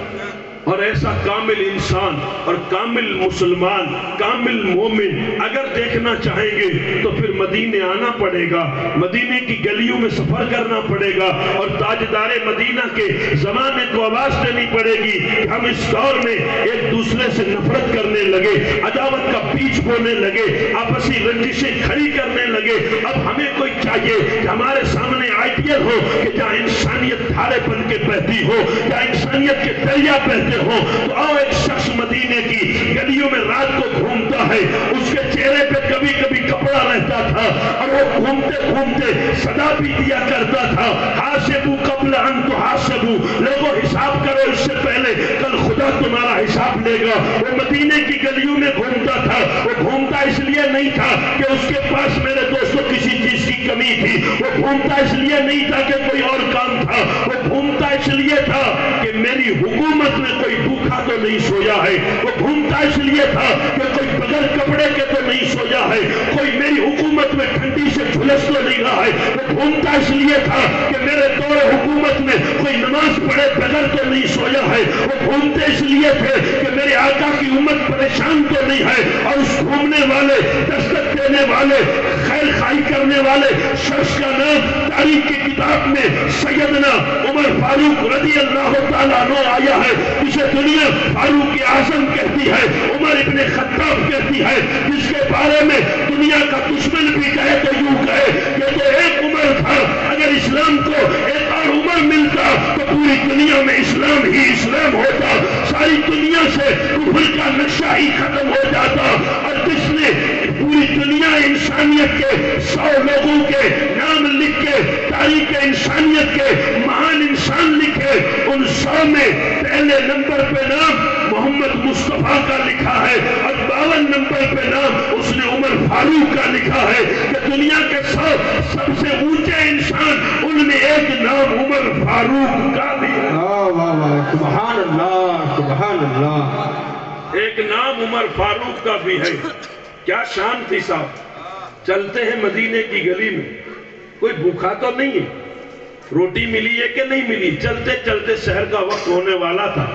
اور ایسا کامل انسان اور کامل مسلمان، کامل مومن اگر دیکھنا چاہیں گے تو پھر مدینے آنا پڑے گا، مدینے کی گلیوں میں سفر کرنا پڑے گا، اور تاجدار مدینہ کے زمانے کو آواز دینی پڑے گی کہ ہم اس دور میں ایک دوسرے سے نفرت کرنے لگے، عداوت کا بیج بونے لگے، آپسی رنجشیں کھڑی کرنے لگے۔ اب ہمیں کوئی چاہیے کہ ہمارے سامنے آئیڈیل ہو کہ جہاں انسانیت دھارے بن کے بہتی ہو، جہاں انسانیت کے دریا بہتے ہو، تو آؤ ایک شخص مدینے کی گلیوں میں رات کو گھومتا ہے، اس کے چہرے پہ کبھی کبھی کپڑا رہتا تھا، اور وہ گھومتے گھومتے صدا بھی دیا کرتا تھا، حاسبو قبل ان تحاسبو، لوگوں حساب کرو اس سے پہلے کل خدا تمہارا حساب لے گا۔ وہ مدینے کی گلیوں میں گھومتا تھا، وہ گھومتا اس لیے نہیں تھا کہ اس کے پاس میرے دوستوں کسی چیز کی کمی تھی، وہ گھومتا اس لیے نہیں تھا کہ کوئی اور کام تھا، وہ گھومتا اس لیے تھا کہ میری حکومت میں کوئی بھوکا تو نہیں سویا ہے، وہ گھومتا اس لیے تھا کہ کوئی بغیر کپڑے کے تو نہیں سویا ہے، کوئی میری حکومت میں ٹھنڈی سے جھلس تو نہیں رہا ہے، وہ گھومتا اس لیے تھا کہ میرے دور حکومت میں کوئی نماز پڑھے بغیر تو نہیں سویا ہے، وہ گھومتے اس لیے تھے کہ میرے آقا کی امت پریشان تو نہیں ہے، اور اس گھومنے والے، دستک دینے والے، خیر خواہی کرنے والے شخص کا نام تاریخ کی کتاب میں سیدنا عمر فاروق رضی اللہ تعالیٰ عنہ آیا ہے، جسے دنیا فاروق اعظم کہتی ہے، عمر ابن خطاب کہتی ہے، جس کے بارے میں دنیا کا دشمن بھی کہے تو یوں کہے کہ تو ایک عمر تھا، اگر اسلام کو ایک اور عمر ملتا تو پوری دنیا میں اسلام ہی اسلام ہوتا، ساری دنیا سے کفر کا نقشہ ہی ختم ہو جاتا، اور جس نے پوری دنیا انسانیت کے 100 لوگوں کے نام لکھ کے تاریخ انسانیت کے مہان انسان لکھے، ان 100 میں پہلے نمبر پہ نام محمد مصطفیٰ کا لکھا ہے، اور 52 نمبر پہ نام اس نے عمر فاروق کا لکھا ہے، کہ دنیا کے 100 سب سے اونچے انسان ان میں ایک نام عمر فاروق کا بھی ہے۔ سبحان اللہ، سبحان اللہ، ایک نام عمر فاروق کا بھی ہے۔ کیا شان تھی صاحب، چلتے ہیں مدینے کی گلی میں، کوئی بھوکا تو نہیں ہے، روٹی ملی ہے کہ نہیں ملی، چلتے چلتے سحر کا وقت ہونے والا تھا،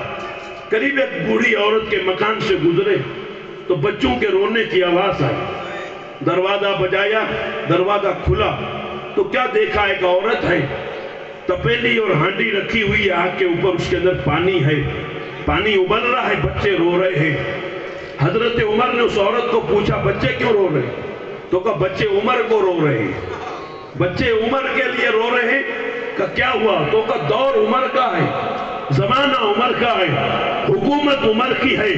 قریب ایک بوڑھی عورت کے مکان سے گزرے تو بچوں کے رونے کی آواز آئی، دروازہ بجایا، دروازہ کھلا تو کیا دیکھا، ایک عورت ہے، تپیلی اور ہانڈی رکھی ہوئی ہے آگ کے اوپر، اس کے اندر پانی ہے، پانی ابل رہا ہے، بچے رو رہے ہیں۔ حضرت عمر نے اس عورت کو پوچھا بچے کیوں رو رہے ہیں؟ تو کہا بچے عمر کو رو رہے ہیں، بچے عمر کے لیے رو رہے ہیں۔ کہ کیا ہوا؟ تو کہا دور عمر کا ہے، زمانہ عمر کا ہے، حکومت عمر کی ہے،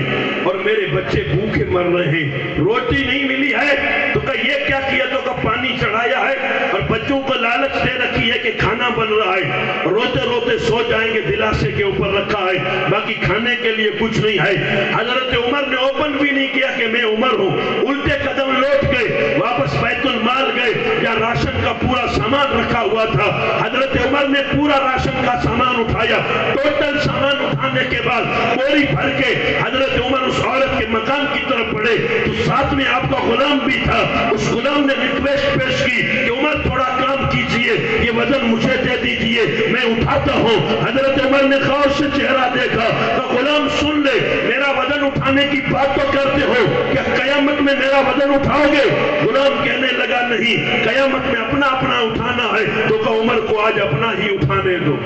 اور میرے بچے بھوکے مر رہے ہیں، روٹی نہیں ملی ہے۔ تو کہا یہ کیا کیا؟ تو کہا پانی چڑھایا ہے اور بچوں کو لالچ دے رکھی ہے کہ کھانا بن رہا ہے، روتے روتے سو جائیں گے، دلاسے کے اوپر رکھا ہے، باقی کھانے کے لیے کچھ نہیں ہے۔ حضرت عمر نے اوپن بھی نہیں کیا کہ میں عمر ہوں، الٹے قدم لوٹ گئے، واپس بیت المال گئے، جہاں راشن کا پورا سامان رکھا ہوا تھا۔ حضرت عمر نے پورا راشن کا سامان اٹھایا، ٹوٹل سامان اٹھانے کے بعد بوری بھر کے حضرت عمر اس عورت کے مکان کی طرف بڑھے تو ساتھ میں آپ کا غلام بھی تھا۔ اس غلام نے ریکویسٹ پیش کی کہ عمر تھوڑا کام کیجئے، یہ وزن مجھے دے دیجئے، میں اٹھاتا ہوں۔ حضرت عمر نے غور سے چہرہ دیکھا کہ غلام سن لے، میرا وزن اٹھانے کی بات تو کرتے ہو، کیا قیامت میں میرا وزن اٹھاؤ گے؟ غلام کہنے لگا نہیں، قیامت میں اپنا اپنا اٹھانا ہے۔ تو کہ عمر کو آج اپنا ہی اٹھانے دو۔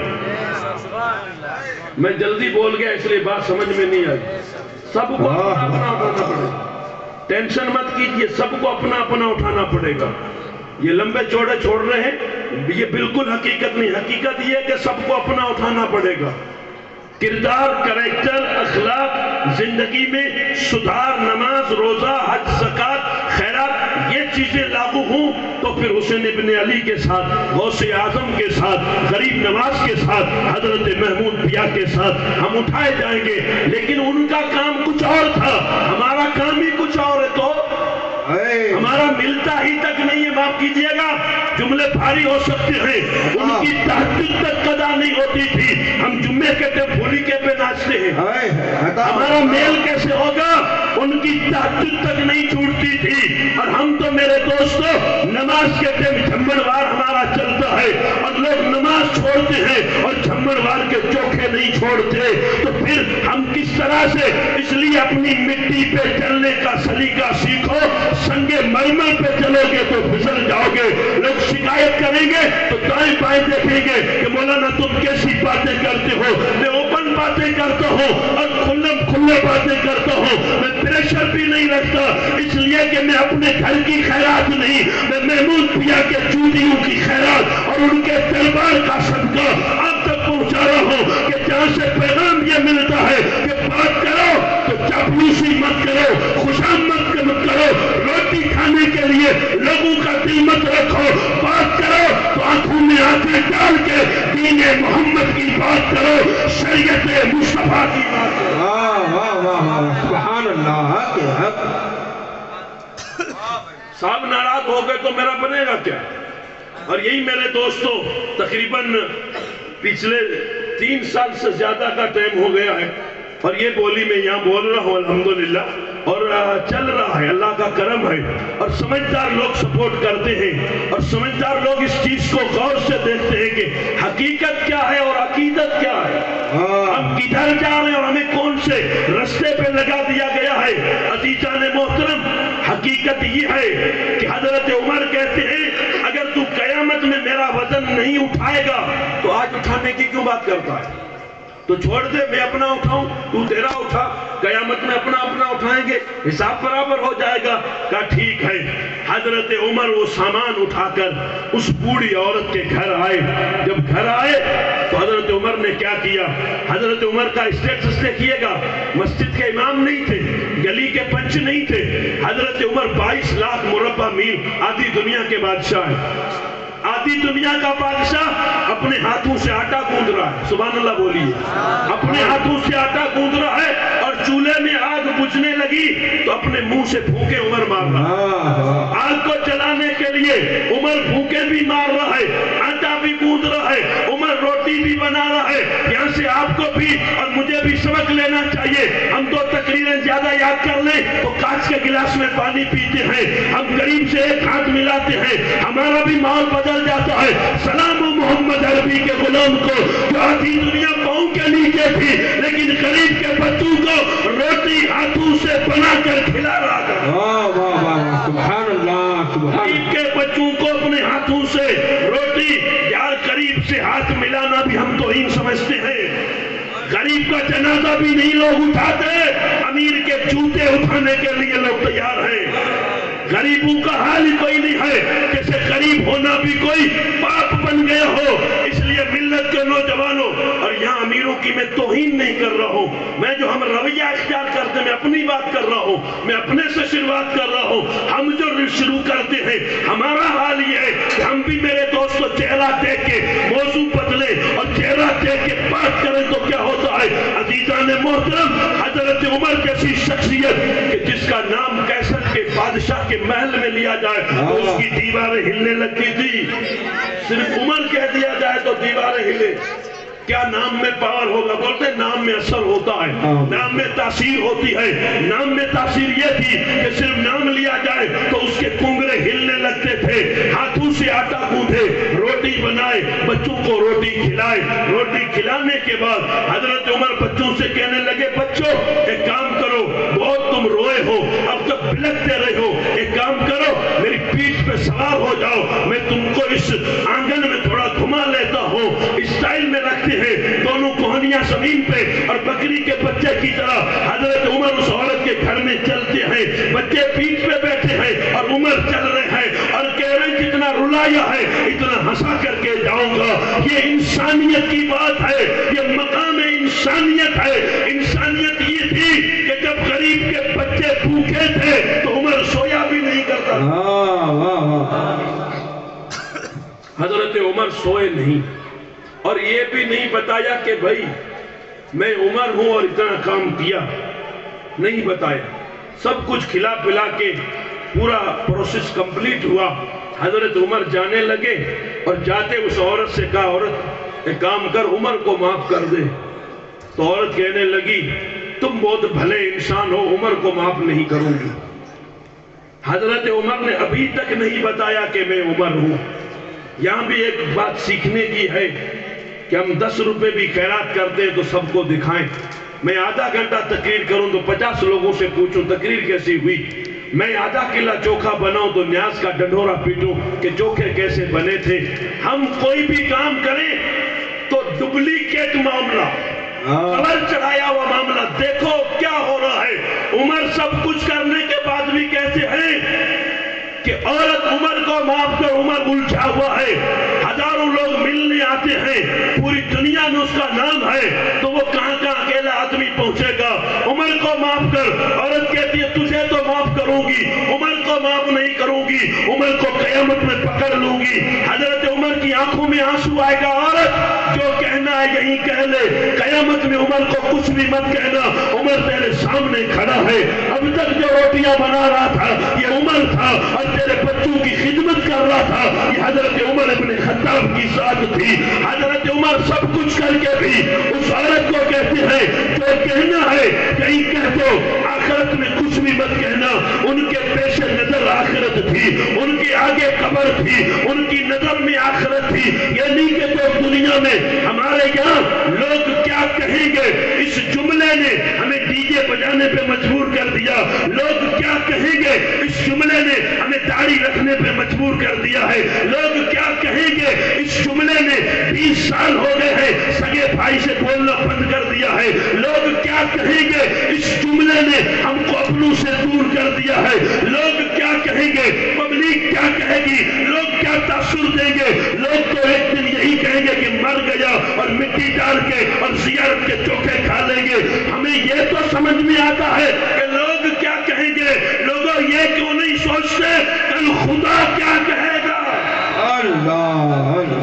میں جلدی بول گیا اس لیے بات سمجھ میں نہیں آئی، سب کو اپنا اٹھانا پڑے۔ ٹینشن مت کیجئے، سب کو اپنا اپنا اٹھانا پڑے گا. یہ لمبے چوڑے چھوڑ رہے ہیں، یہ بالکل حقیقت نہیں. حقیقت یہ ہے کہ سب کو اپنا اٹھانا پڑے گا. کردار، کریکٹر، اخلاق، زندگی میں سدھار، نماز، روزہ، حج، زکوٰۃ، خیرات، یہ چیزیں لاگو ہوں تو پھر حسین ابن علی کے ساتھ، غوث اعظم کے ساتھ، غریب نواز کے ساتھ، حضرت محمود بیا کے ساتھ ہم اٹھائے جائیں گے. لیکن ان کا کام کچھ اور تھا، ہمارا کام ہی کچھ اور ہے. تو ہمارا ملتا ہی تک نہیں ہے. معاف کیجئے گا، جملے بھاری ہو سکتے ہیں. ان کی تہجد تک قضا نہیں ہوتی تھی، ہم جمعے کے دن بھولی کے پہ ناچتے ہیں. ہمارا میل کیسے ہوگا؟ ان کی تہجد تک نہیں چھوٹتی تھی. اور ہم تو میرے دوستو نماز کے دن جھمڑ وار ہمارا چلتا ہے، اور لوگ نماز چھوڑتے ہیں اور جھمڑ وار کے چوکھے نہیں چھوڑتے. تو پھر ہم کس طرح سے؟ اس لیے اپنی مٹی پہ چلنے کا سلیقہ سیکھو. سنگ مرمر پہ چلو گے تو پھسل جاؤ گے. لوگ شکایت کریں گے تو دائیں بائیں دیکھیں گے کہ مولانا تم کیسی باتیں کرتے ہو. میں اوپن باتیں کرتا ہوں اور کھلے باتیں کرتا ہوں. میں پریشر بھی نہیں رکھتا، اس لیے کہ میں اپنے گھر کی خیرات نہیں، میں محمود بیا کے چودیوں کی خیرات اور ان کے دربار کا صدقہ آپ تک پہنچا رہا ہوں. کہ جہاں سے پیغام یہ ملتا ہے کہ بات کرو تو چاپلوسی مت کرو، خوشامد مت کرو، روٹی کھانے کے لیے لوگوں کا دل مت رکھو. بات کرو تو آنکھوں میں آنکھیں ڈال کے دین محمد کی بات کرو، شریعت مصطفیٰ کی بات کرو. واہ واہ واہ، سبحان اللہ. حق صاحب ناراض ہو گئے تو میرا بنے گا کیا؟ اور یہی میرے دوستوں تقریباً پچھلے 3 سال سے زیادہ کا ٹائم ہو گیا ہے، اور یہ بولی میں یہاں بول رہا ہوں الحمدللہ، اور چل رہا ہے. اللہ کا کرم ہے. اور سمجھدار لوگ سپورٹ کرتے ہیں، اور سمجھدار لوگ اس چیز کو غور سے دیکھتے ہیں کہ حقیقت کیا ہے اور عقیدت کیا ہے. ہم کدھر جا رہے ہیں اور ہمیں کون سے رستے پہ لگا دیا گیا ہے. عزیزان محترم، حقیقت یہ ہے کہ حضرت عمر کہتے ہیں اگر تو قیامت میں میرا وزن نہیں اٹھائے گا تو آج اٹھانے کی کیوں بات کرتا ہے؟ تو چھوڑ دے، میں اپنا اٹھاؤں، تو تیرا اٹھا. قیامت میں اپنا اٹھائیں گے، حساب برابر ہو جائے گا. کہا ٹھیک ہے. حضرت عمر وہ سامان اٹھا کر اس بوڑھی عورت کے گھر آئے. جب گھر آئے تو حضرت عمر نے کیا کیا؟ حضرت عمر کا اسٹیٹس دیکھیے گا. مسجد کے امام نہیں تھے، گلی کے پنچ نہیں تھے. حضرت عمر 22 لاکھ مربع میل آدھی دنیا کے بادشاہ ہیں. آدھی دنیا کا بادشاہ اپنے ہاتھوں سے آٹا گوندھ رہا ہے. سبحان اللہ بولیے. اپنے ہاتھوں سے آٹا گوندھ رہا ہے، اور چولہے میں آگ بجھنے لگی تو اپنے منہ سے پھونکے عمر مار رہا. آگ کو جلانے کے لیے عمر پھونکے بھی مار رہا ہے، آٹا بھی گوندھ رہا ہے، عمر روٹی بھی بنا رہا ہے. یہاں سے آپ کو بھی اور مجھے بھی سبق لینا چاہیے. ہم تو تقریریں زیادہ یاد کر لیں تو کانچ کے گلاس میں پانی پیتے ہیں. ہم غریب سے ایک ہاتھ ملاتے ہیں، ہمارا بھی ماحول بدل جاتا ہے. سلام محمد عربی کے غلام کو جو آدھی دنیا پاؤں کے نیچے تھی لیکن غریب کے بچوں کو روٹی ہاتھوں سے بنا کر کھلا رہا تھا. واہ واہ واہ، سبحان اللہ. غریب کے بچوں کو اپنے ہاتھوں سے روٹی، یار غریب سے ہاتھ ملانا بھی ہم توہین سمجھتے ہیں. غریب کا جنازہ بھی نہیں لوگ اٹھاتے، امیر کے جوتے اٹھانے کے لیے لوگ تیار ہیں. غریبوں کا حال ہی کوئی نہیں ہے جیسے غریب ہونا بھی کوئی پاپ بن گیا ہو. اس لیے ملت کے نوجوانوں، اور یہاں امیروں کی میں توہین نہیں کر رہا ہوں، میں جو ہم رویہ اختیار کرتے ہیں میں اپنی بات کر رہا ہوں، میں اپنے سے شروعات کر رہا ہوں. ہم جو شروع کرتے ہیں ہمارا حال یہ ہے کہ ہم بھی میرے دوستوں چہرہ دیکھ کے موضوع بدلے اور چہرہ دیکھ کے بات کریں تو کیا ہوتا ہے. عزیزان محترم، حضرت عمر جیسی شخصیت کہ جس کا نام کیسر کے بادشاہ کے محل میں لیا جائے تو اس کی دیواریں ہلنے لگتی تھی. صرف عمر کہہ دیا جائے تو دیواریں ہلے. کیا نام میں پاور ہوگا؟ بولتے نام میں اثر ہوتا ہے، نام میں تاثیر ہوتی ہے. نام میں تاثیر یہ تھی کہ صرف نام لیا جائے تو اس کے کنگرے ہلنے لگتے تھے. ہاتھوں سے آٹا گوندھے، روٹی بنائے، بچوں کو روٹی کھلائے. روٹی کھلانے کے بعد حضرت عمر بچوں سے کہنے لگے بچوں ایک کام کرو، بہت تم روئے ہو، اب تک بلکتے رہے ہو، ایک کام کرو میری پیٹھ پہ سوار ہو جاؤ، میں تم کو اس آنگن میں تھوڑا گھما لیتا ہوں. اسٹائل میں رکھتے ہیں دونوں کوہنیاں زمین پہ اور بکری کے بچے کی طرح حضرت عمر اس عورت کے گھر میں چلتے ہیں. بچے بلایا ہے اتنا ہنسا کر کے جاؤں گا. یہ انسانیت کی بات ہے, یہ مقام انسانیت ہے. انسانیت یہ تھی کہ جب غریب کے بچے بھوکے تھے تو عمر سویا بھی نہیں کرتا. حضرت عمر سوئے نہیں, اور یہ بھی نہیں بتایا کہ بھائی میں عمر ہوں اور اتنا کام کیا, نہیں بتایا. سب کچھ کھلا پلا کے پورا پروسیس کمپلیٹ ہوا. حضرت عمر جانے لگے اور جاتے اس عورت سے کہا, عورت ایک کام کر, عمر کو معاف کر دے. تو عورت کہنے لگی تم بہت بھلے انسان ہو, عمر کو معاف نہیں کروں گی. حضرت عمر نے ابھی تک نہیں بتایا کہ میں عمر ہوں. یہاں بھی ایک بات سیکھنے کی ہے کہ ہم 10 روپے بھی خیرات کرتے ہیں تو سب کو دکھائیں. میں آدھا گھنٹہ تقریر کروں تو 50 لوگوں سے پوچھوں تقریر کیسی ہوئی. میں آدھا کلو چوکھا بناؤں تو نیاز کا ڈنڈورا پیٹوں کہ چوکھے کیسے بنے تھے. ہم کوئی بھی کام کریں تو ڈپلیکیٹ معاملہ, کلر چڑھایا ہوا معاملہ, دیکھو کیا ہو رہا ہے. عمر سب کچھ کرنے کے بعد بھی کہتے ہیں کہ عورت عمر کو معاف کر, عمر الجھا ہوا ہے. ہزاروں لوگ ملنے آتے ہیں, پوری دنیا میں اس کا نام ہے, تو وہ کہاں اکیلا آدمی پہنچے گا. عمر کو معاف کر. عورت کہتی ہے تجھے تو معاف کروں گی, عمر کو معاف نہیں کروں گی, عمر کو قیامت میں پکڑ لوں گی. حضرت عمر کی آنکھوں میں آنسو آئے گا, عورت جو کہنا ہے یہی کہہ لے, قیامت میں عمر کو کچھ بھی مت کہنا, عمر تیرے سامنے کھڑا ہے. اب تک جو روٹیاں بنا رہا تھا یہ عمر تھا, اور تیرے بچوں کی خدمت کر رہا تھا یہ حضرت عمر ابن خطاب کی ذات تھی. حضرت عمر سب کچھ کر کے بھی اس عورت کو کہتے ہیں جو کہنا ہے یہی کہہ دو, آخرت میں کچھ بھی مت کہنا. ان کے پیش نظر آخرت تھی, ان کے آگے قبر تھی, ان کی نظر میں آخرت تھی. یہ نہیں کہ تو دنیا میں ہمارے یہاں لوگ کیا کہیں گے اس جملے نے ہمیں ڈی جے بجانے پہ مجبور کر دیا. لوگ کیا کہیں گے اس جملے نے ہمیں داڑھی رکھنے پہ مجبور کر دیا ہے. لوگ کیا کہیں گے اس جملے نے 20 سال ہو گئے ہیں سگے بھائی سے بولنا بند کر دیا ہے. لوگ کیا کہیں گے اس جملے نے ہم کو اپنوں سے دور کر دیا ہے. لوگ کیا کہیں گے, پبلک کیا کہے گی, لوگ کیا تاثر دیں گے. لوگ تو ایک دن یہی کہیں گے کہ مر گیا اور مٹی ڈال کے اور زیارت کے چوکھے کھا لیں گے. ہمیں یہ تو سمجھ میں آتا ہے کہ لوگ کیا کہیں گے. لوگوں یہ کیوں نہیں سوچتے کل خدا کیا کہے گا.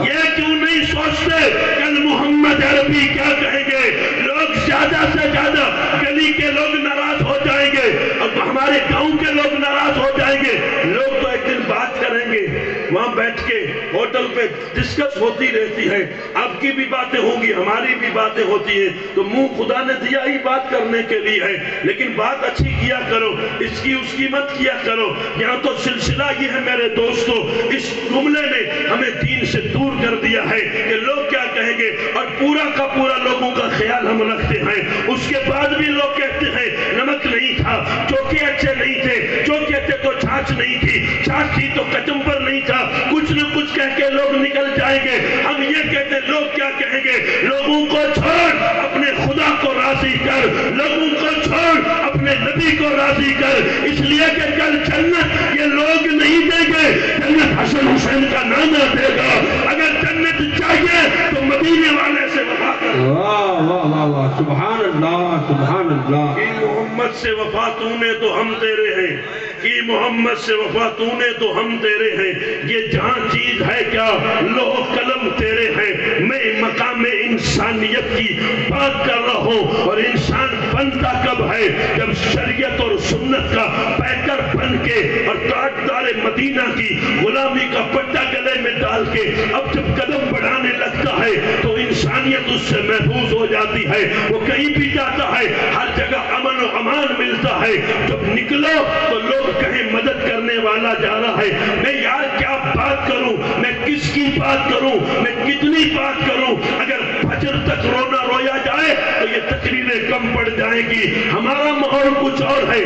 یہ کیوں نہیں سوچتے کل محمد عربی کیا کہیں گے. لوگ زیادہ سے زیادہ گلی کے لوگ ناراض ہو جائیں گے, اور ہمارے گاؤں کے لوگ ناراض ہو جائیں گے. لوگ تو ایک دن بات کریں گے, وہاں بیٹھ کے ہوٹل پہ ڈسکس ہوتی رہتی ہے, آپ کی بھی باتیں ہوں گی, ہماری بھی باتیں ہوتی ہیں, تو منہ خدا نے دیا ہی بات کرنے کے لیے ہے, لیکن بات اچھی کیا کرو, اس کی اس کی مت کیا کرو. یہاں تو سلسلہ یہ ہے میرے دوستو, اس جملے نے ہمیں دین سے دور کر دیا ہے کہ لوگ کیا کہیں گے, اور پورا کا پورا لوگوں کا خیال ہم رکھتے ہیں. اس کے بعد بھی لوگ کہتے ہیں نمک نہیں تھا, چوکے اچھے نہیں تھے, چوکے تھے تو چھاچ نہیں تھی, چھاچ تھی تو کچمبر نہیں تھا, کچھ نہ کچھ کہہ کے لوگ نکل جائیں گے. ہم یہ کہتے ہیں لوگ کیا کہیں گے. لوگوں کو چھوڑ, اپنے خدا کو راضی کر. لوگوں کو چھوڑ, اپنے نبی کو راضی کر, اس لیے کہ کل جنت یہ لوگ نہیں دیں گے, جنت حسن حسین کا نانا دے گا. اگر جنت چاہیے تو مدینے والے سے وفا کر. واہ واہ واہ واہ, سبحان اللہ سبحان اللہ. کہ محمد سے وفا تو نے تو ہم تیرے ہیں, کہ محمد سے وفا تو نے تو ہم تیرے ہیں. یہ جہاں چیز ہے کیا لوح قلم تیرے ہیں. میں مقام انسانیت کی بات کر رہا ہوں, اور انسان بنتا کب ہے جب شریعت اور سنت کا پیکر بن کے اور تاجدار مدینہ کی غلامی کا پٹا گلے میں ڈال کے اب جب قدم بڑھانے لگتا ہے تو انسانیت اس سے محفوظ ہو جاتی ہے. وہ کہیں بھی جاتا ہے ہر جگہ امن و امان ملتا ہے. جب نکلو تو لوگ کہیں مدد کرنے والا جا رہا ہے. میں یار کیا بات کروں, میں کس کی بات کروں, میں کتنی بات کروں. اگر فجر تک رونا رویا جائے تو یہ تقریریں کم پڑ جائیں گی. ہمارا ماحول کچھ اور ہے.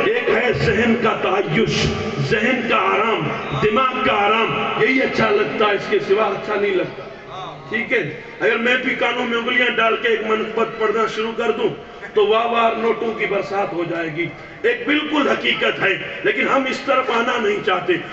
ایک ہے ذہن کا تعیش, ذہن کا آرام, دماغ کا آرام, یہی اچھا لگتا ہے, اس کے سوا اچھا نہیں لگتا. ٹھیک ہے, اگر میں بھی کانوں میں انگلیاں ڈال کے ایک منقبت پڑھنا شروع کر دوں تو تو واہ نوٹوں کی برسات ہو جائے گی. ایک بالکل حقیقت ہے، لیکن ہم اس طرف آنا نہیں چاہتے.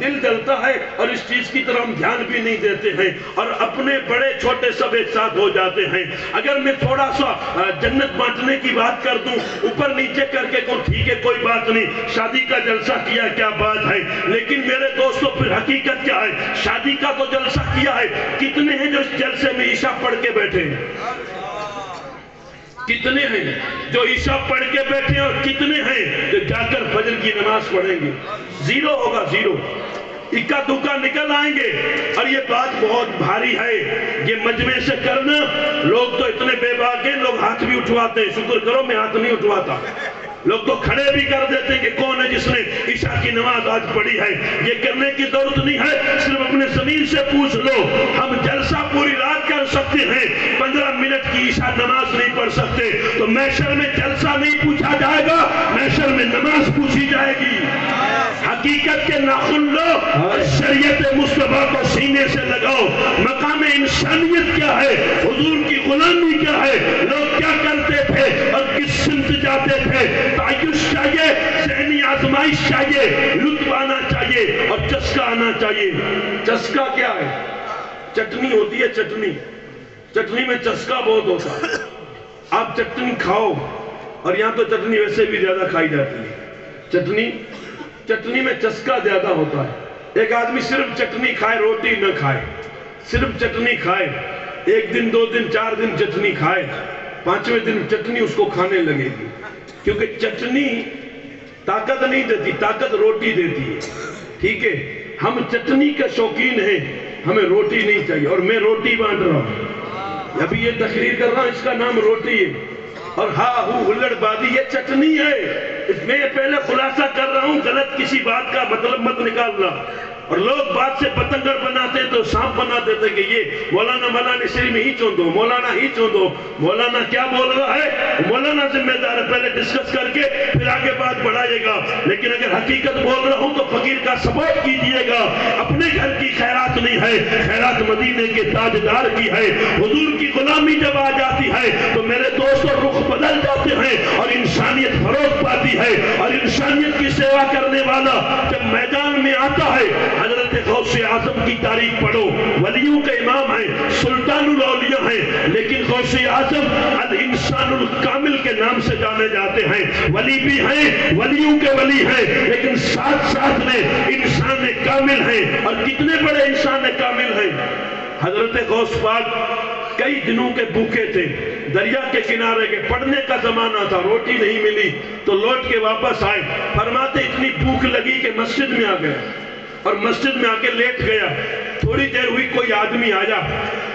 دل جلتا ہے اور اس چیز کی طرف ہم دھیان بھی نہیں دیتے ہیں، اور اپنے بڑے چھوٹے سب ایک ساتھ ہو جاتے ہیں. اگر میں تھوڑا سا جنت بانٹنے کی بات کر دوں، اوپر نیچے کر کے کو ٹھیک ہے کوئی بات نہیں، شادی کا جلسہ کیا کیا بات ہے. لیکن میرے دوستوں پھر حقیقت کیا ہے؟ شادی کا تو جلسہ کیا ہے، کتنے ہیں جو اس جلسے میں عشاء پڑھ کے بیٹھے ہیں؟ کتنے ہیں جو عشاء پڑھ کے بیٹھے اور کتنے ہیں جو جا کر فجر کی نماز پڑھیں گے؟ زیرو ہوگا، زیرو. اکا دکا نکل آئیں گے. اور یہ بات بہت بھاری ہے یہ مجمع سے کرنا. لوگ تو اتنے بے باک ہیں، لوگ ہاتھ بھی اٹھواتے ہیں. شکر کرو میں ہاتھ نہیں اٹھواتا. لوگ تو کھڑے بھی کر دیتے ہیں کہ کون ہے جس نے عشاء کی نماز آج پڑھی ہے. یہ کرنے کی ضرورت نہیں ہے، صرف اپنے ضمیر سے پوچھ لو. ہم جلسہ پوری رات کر سکتے ہیں، 15 منٹ کی عشاء نماز نہیں پڑھ سکتے. تو محشر میں جلسہ نہیں پوچھا جائے گا، محشر میں نماز پوچھی جائے گی. حقیقت کے ناخن لو اور شریعت مصطفیٰ کو سینے سے لگاؤ. مقام انسانیت کیا ہے، حضور کی غلامی کیا ہے، لوگ کیا کرتے تھے اور کس سمت جاتے تھے. تعیش چاہیے، ذہنی آزمائش چاہیے، لطف آنا چاہیے اور چسکا آنا چاہیے. چسکا کیا ہے؟ چٹنی ہوتی ہے، چٹنی. چٹنی میں چسکا بہت ہوتا ہے. آپ چٹنی کھاؤ، اور یہاں تو چٹنی ویسے بھی زیادہ کھائی جاتی ہے. چٹنی میں چسکا زیادہ ہوتا ہے. ایک آدمی صرف چٹنی کھائے، روٹی نہ کھائے، صرف چٹنی کھائے، 1 دن 2 دن 4 دن چٹنی کھائے، 5ویں دن چٹنی اس کو کھانے لگے گی. کیونکہ چٹنی طاقت نہیں دیتی، طاقت روٹی دیتی ہے. ٹھیک ہے، ہم چٹنی کا شوقین ہیں، ہمیں روٹی نہیں چاہیے. اور میں روٹی بانٹ رہا ہوں، ابھی یہ تقریر کر رہا ہوں، اس کا نام روٹی ہے. اور ہلڑ بازی یہ چٹنی ہے. اس میں پہلے خلاصہ کر رہا ہوں، غلط کسی بات کا مطلب مت نکالنا. اور لوگ بات سے پتنگر بناتے تو سانپ بنا دیتے کہ یہ مولانا سری میں ہی چوندو، مولانا ہی چوندو. مولانا کیا بول رہا ہے؟ مولانا ذمہ دار ہے، پہلے ڈسکس کر کے پھر آگے بات بڑھائیے گا. لیکن اگر حقیقت بول رہا ہوں تو فقیر کا سپورٹ کیجئے گا. اپنے گھر کی خیرات نہیں ہے، خیرات مدینے کے تاجدار کی ہے. حضور کی غلامی جب آ جاتی ہے تو میرے دوستوں رخ بدل جاتے ہیں اور انسانیت فروغ پاتی ہے. اور انسانیت کی سیوا کرنے والا جب میدان میں آتا ہے، حضرت غوث اعظم کی تاریخ پڑھو. ولیوں کے امام ہیں، سلطان الاولیاء ہیں، لیکن غوث اعظم الانسان الکامل کے نام سے جانے جاتے ہیں. ولی بھی ہیں، ولیوں کے ولی ہیں، لیکن ساتھ ساتھ میں انسان کامل ہیں. اور کتنے بڑے انسان کامل ہیں. حضرت غوث پاک کئی دنوں کے بھوکے تھے، دریا کے کنارے کے. پڑھنے کا زمانہ تھا، روٹی نہیں ملی تو لوٹ کے واپس آئے. فرماتے اتنی بھوک لگی کہ مسجد میں آ گئے اور مسجد میں آ کے لیٹ گیا. تھوڑی دیر ہوئی، کوئی آدمی آیا،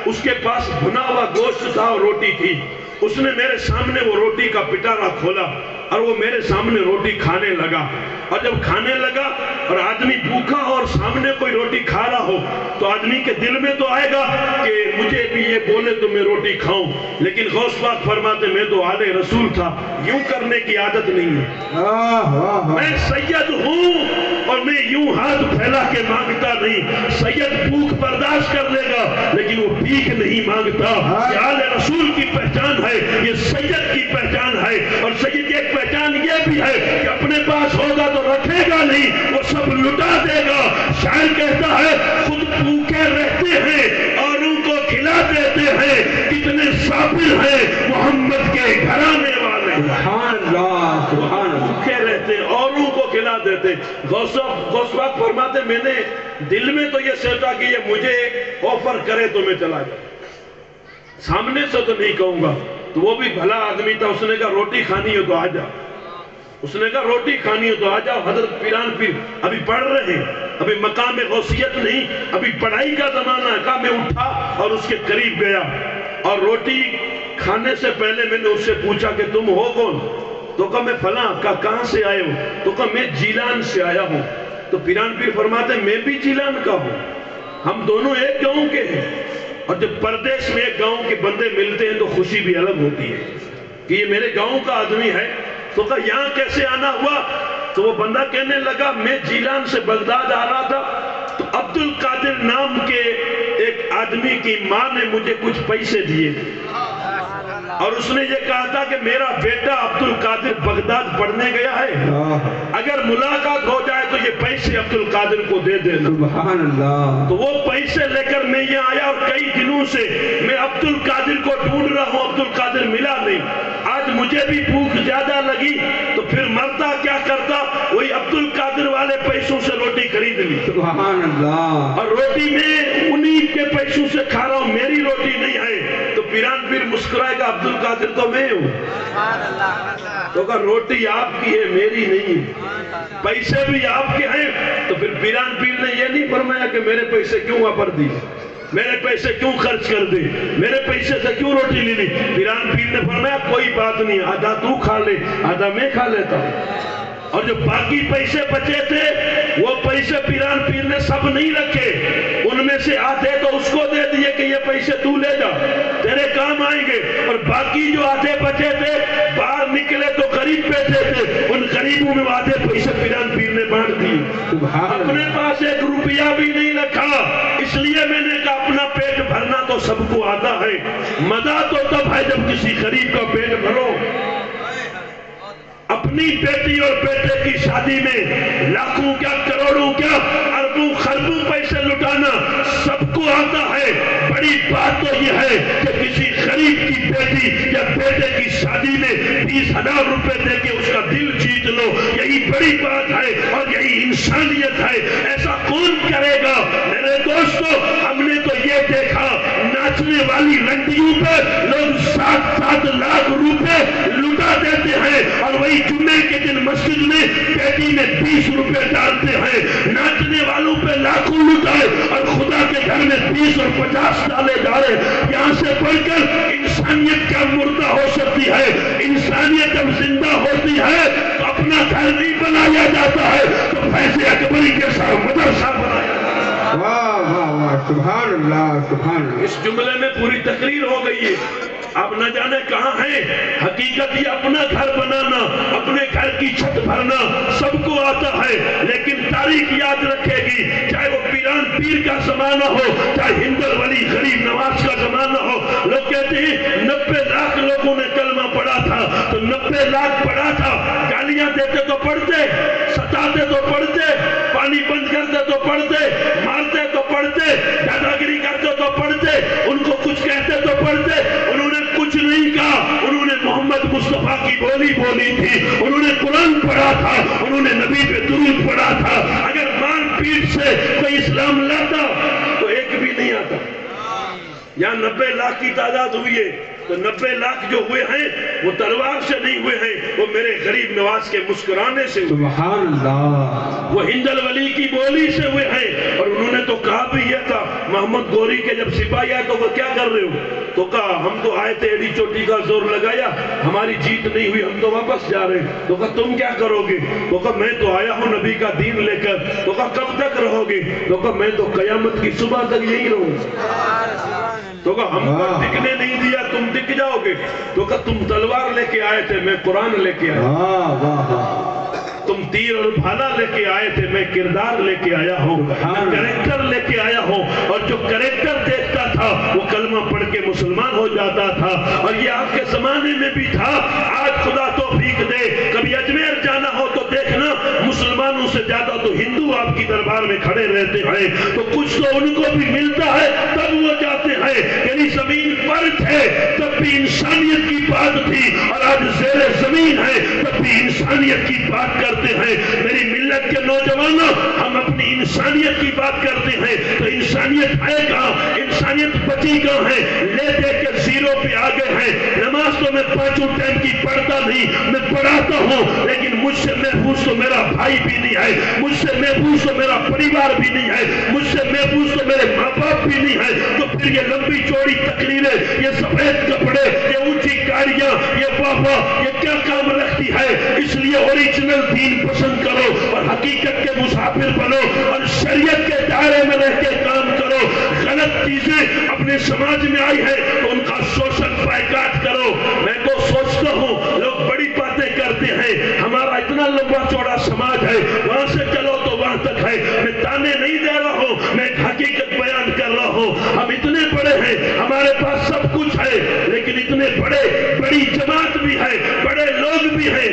اس کے پاس بھنا ہوا گوشت تھا اور روٹی تھی. اس نے میرے سامنے وہ روٹی کا پٹارا کھولا اور وہ میرے سامنے روٹی کھانے لگا. اور جب کھانے لگا اور آدمی بھوکا اور سامنے کوئی روٹی کھا رہا ہو تو آدمی کے دل میں تو آئے گا کہ مجھے بھی یہ بولے تو میں روٹی کھاؤں. لیکن غوث پاک فرماتے میں تو آل رسول تھا، یوں کرنے کی عادت نہیں ہے. میں سید ہوں اور میں یوں ہاتھ پھیلا کے مانگتا نہیں. سید بھوک برداشت کر لے گا لیکن وہ بھیک نہیں مانگتا. یہ آل رسول کی پہچان ہے، یہ سید کی پہچان ہے. اور سید کی ایک پہچان یہ بھی ہے کہ اپنے پاس ہوگا تو رکھے گا نہیں، وہ سب لٹا دے گا. شاعر کہتا ہے خود بھوکے رہتے ہیں اوروں کو کھلا دیتے ہیں، کتنے صابر ہیں محمد کے گھرانے والے. سبحان اللہ، سبحان اللہ. بھوکے رہتے ہیں اوروں کو کھلا دیتے. غوث پاک فرماتے میں نے دل میں تو یہ سوچا کہ یہ مجھے آفر کرے تو میں چلا جاؤں، سامنے سے تو نہیں کہوں گا. تو وہ بھی بھلا آدمی تھا، اس نے کہا روٹی کھانی ہو تو آ جا. اس نے کہا روٹی کھانی ہو تو آ جاؤ. حضرت پیران پیر ابھی پڑھ رہے ہیں، ابھی مقام غوثیت نہیں، ابھی پڑھائی کا زمانہ ہے. کہا میں اٹھا اور اس کے قریب گیا اور روٹی کھانے سے پہلے میں نے اس سے پوچھا کہ تم ہو کون؟ تو کہا میں فلاں. کہا کہاں سے آئے ہو؟ تو کہا میں جیلان سے آیا ہوں. تو پیران پیر فرماتے میں بھی جیلان کا ہوں، ہم دونوں ایک گاؤں کے ہیں. اور جب پردیش میں ایک گاؤں کے بندے ملتے ہیں تو خوشی بھی الگ ہوتی ہے کہ یہ میرے گاؤں کا آدمی ہے. تو کہا یہاں کیسے آنا ہوا؟ تو وہ بندہ کہنے لگا میں جیلان سے بغداد آ رہا تھا تو عبد القادر نام کے ایک آدمی کی ماں نے مجھے کچھ پیسے دیے اور اس نے یہ کہا تھا کہ میرا بیٹا عبدالقادر بغداد پڑھنے گیا ہے، اگر ملاقات ہو جائے تو یہ پیسے عبدالقادر کو دے دینا۔ سبحان اللہ۔ تو وہ پیسے لے کر میں یہ آیا اور کئی دنوں سے میں عبدالقادر کو ڈھونڈ رہا ہوں، عبدالقادر ملا نہیں۔ آج مجھے بھی بھوک زیادہ لگی تو پھر مرتا کیا کرتا، وہی عبدالقادر والے پیسوں سے روٹی خرید لی، سبحان اللہ۔ اور روٹی میں انہی کے پیسوں سے کھا رہا ہوں، میری روٹی نہیں ہے۔ تو پیران پیر مسکرائے گا، عبدالقادر تو میں ہوں، تو کہا روٹی آپ کی ہے میری نہیں ہے، پیسے بھی آپ کے ہیں۔ تو پھر پیران پیر نے یہ نہیں فرمایا کہ میرے پیسے کیوں واپر دی، میرے پیسے کیوں خرچ کر دے، میرے پیسے سے کیوں روٹی لے لی۔ پیران پیر نے فرمایا کوئی بات نہیں، آدھا تو کھا لے آدھا میں کھا لیتا ہوں۔ اور جو باقی پیسے بچے تھے وہ پیسے پیران پیر نے سب نہیں رکھے، ان میں سے آدھے تو اس کو دے دیے کہ یہ پیسے تو لے جا تیرے کام آئیں گے، اور باقی جو آدھے بچے تھے باہر نکلے تو غریب بیٹھے تھے، ان غریبوں میں آدھے پیسے پیران پیر نے بانٹ دیے۔ اپنے پاس ایک روپیہ بھی نہیں رکھا، اس لیے میں نے کہا اپنا پیٹ بھرنا تو سب کو آتا ہے، مزہ تو تب ہے جب کسی غریب کا پیٹ بھرو۔ اپنی بیٹی اور بیٹے کی شادی میں لاکھوں کیا کروڑوں کیا اربوں خربوں پیسے لٹانا سب کو آتا ہے، بڑی بات تو یہ ہے کہ کسی غریب کی بیٹی یا بیٹے کی شادی میں 20,000 روپے دے کے اس کا دل جیت لو، یہی بڑی بات ہے اور یہی انسانیت ہے۔ ایسا کون کرے گا؟ میرے دوستو، ہم نے تو یہ دیکھا ناچنے والی رنڈیوں پہ لوگ 7-7 لاکھ روپے لٹا دیتے ہیں، اور وہی جمعے کے دن مسجد میں بیٹی میں 20 روپے ڈالتے ہیں، ناچنے والوں پہ لاکھوں لٹائے اور خدا کے گھر میں 20 اور 50 ڈالے جا رہے۔ یہاں سے پڑھ کر انسانیت کیا مردہ ہو سکتی ہے؟ انسانیت جب زندہ ہوتی ہے تو اپنا گھر نہیں بنایا جاتا ہے، تو فیض اکبری کے ساتھ مدرسہ بنایا جاتا ہے۔ واہ واہ واہ، سبحان اللہ سبحان اللہ۔ اس جملے میں پوری تقریر ہو گئی ہے، اب نہ جانے کہاں ہے حقیقت۔ یہ اپنا گھر بنانا، اپنے گھر کی چھت بھرنا سب کو آتا ہے، لیکن تاریخ یاد رکھے گی، چاہے وہ پیران پیر کا زمانہ ہو، چاہے ہندل ولی غریب نواز کا زمانہ ہو۔ لوگ کہتے ہیں 90 لاکھ لوگوں نے کلمہ پڑھا تھا، تو 90 لاکھ پڑھا تھا، گالیاں دیتے تو پڑھتے، ستاتے تو پڑھتے، پانی بند کرتے تو پڑھتے، مارتے تو پڑھتے، دادا گیری کرتے تو پڑھتے، ان کو کچھ کہتے تو پڑھتے۔ انہوں نے کچھ نہیں کہا، انہوں نے محمد مصطفیٰ کی بولی بولی تھی، انہوں نے قرآن پڑھا تھا، انہوں نے نبی پہ درود پڑھا تھا۔ اگر مار پیٹ سے کوئی اسلام لاتا تو ایک بھی نہیں آتا۔ یہاں 90 لاکھ کی تعداد ہوئی ہے، تو 90 لاکھ جو ہوئے ہیں وہ تلوار سے نہیں ہوئے ہیں، وہ میرے غریب نواز کے مسکرانے سے ہوئے، سبحان اللہ، وہ ہندل ولی کی بولی سے ہوئے ہیں۔ اور انہوں نے تو کہا بھی یہ تھا، محمد گوری کے جب سپاہی آئے تو وہ کیا کر رہے ہو؟ تو کہا ہم تو آئے تھے ایڈی چوٹی کا زور لگایا، ہماری جیت نہیں ہوئی، ہم تو واپس جا رہے ہیں۔ تو کہا تم کیا کرو گے؟ تو کہا میں تو آیا ہوں نبی کا دین لے کر۔ تو کہا کب تک رہو گے؟ تو کہا میں تو قیامت کی صبح تک یہی رہوں۔ تو کہا ہم کو دکھنے نہیں دیا، تم دکھ جاؤ گے۔ تو کہا تم تلوار لے کے آئے تھے، میں قرآن لے کے آیا۔ تم تیر اور بھالا لے کے آئے تھے، میں کردار لے کے آیا ہوں، میں کریکٹر لے کے آیا ہوں۔ اور جو کریکٹر دیکھتا تھا وہ کلمہ پڑھ کے مسلمان ہو جاتا تھا، اور یہ آپ کے زمانے میں بھی تھا۔ آج خدا توفیق دے، کبھی اجمیر جانا ہو تو دیکھنا مسلمانوں سے زیادہ تو ہندو آپ کی دربار میں کھڑے رہتے ہیں، تو کچھ تو ان کو بھی ملتا ہے تب وہ جاتے ہیں۔ یعنی زمین پر تھے تب بھی انسانیت کی بات تھی، اور آج زیر زمین ہے تب بھی انسانیت کی بات کرتے ہیں۔ میری ملت کے نوجوانوں، ہم اپنی انسانیت کی بات کرتے ہیں تو انسانیت ہے کہاں؟ انسانیت بچی کہاں ہے؟ لے دے کے زیرو پہ آگے ہیں۔ نماز تو میں 5 ٹائم کی پڑھتا نہیں، میں پڑھاتا ہوں، لیکن مجھ سے محفوظ تو میرا بھائی بھی نہیں ہے، مجھ سے محفوظ تو میرا پریوار بھی نہیں ہے، مجھ سے محفوظ تو میرے ماں باپ بھی نہیں ہے۔ تو پھر یہ لمبی چوڑی تقریریں، یہ سفید کپڑے، یہ اونچی گاڑیاں، یہ بابا، یہ کیا کام رکھتی ہے؟ اس لیے اوریجنل دین پسند کرو اور حقیقت کے مسافر بنو اور شریعت کے دائرے میں رہ کے کام کرو۔ غلط چیزیں اپنے سماج میں آئی ہیں تو ان کا سوشل بائیکاٹ کرو۔ میں تو سوچتا ہوں لوگ بڑی باتیں کرتے ہیں، ہمارا اتنا لمبا چوڑا سماج ہے، وہاں سے چلو تو وہاں تک ہے۔ میں تانے نہیں دے رہا ہوں، میں ایک حقیقت بیان کر رہا ہوں۔ ہم اتنے بڑی جماعت بھی ہے، بڑے لوگ بھی ہیں،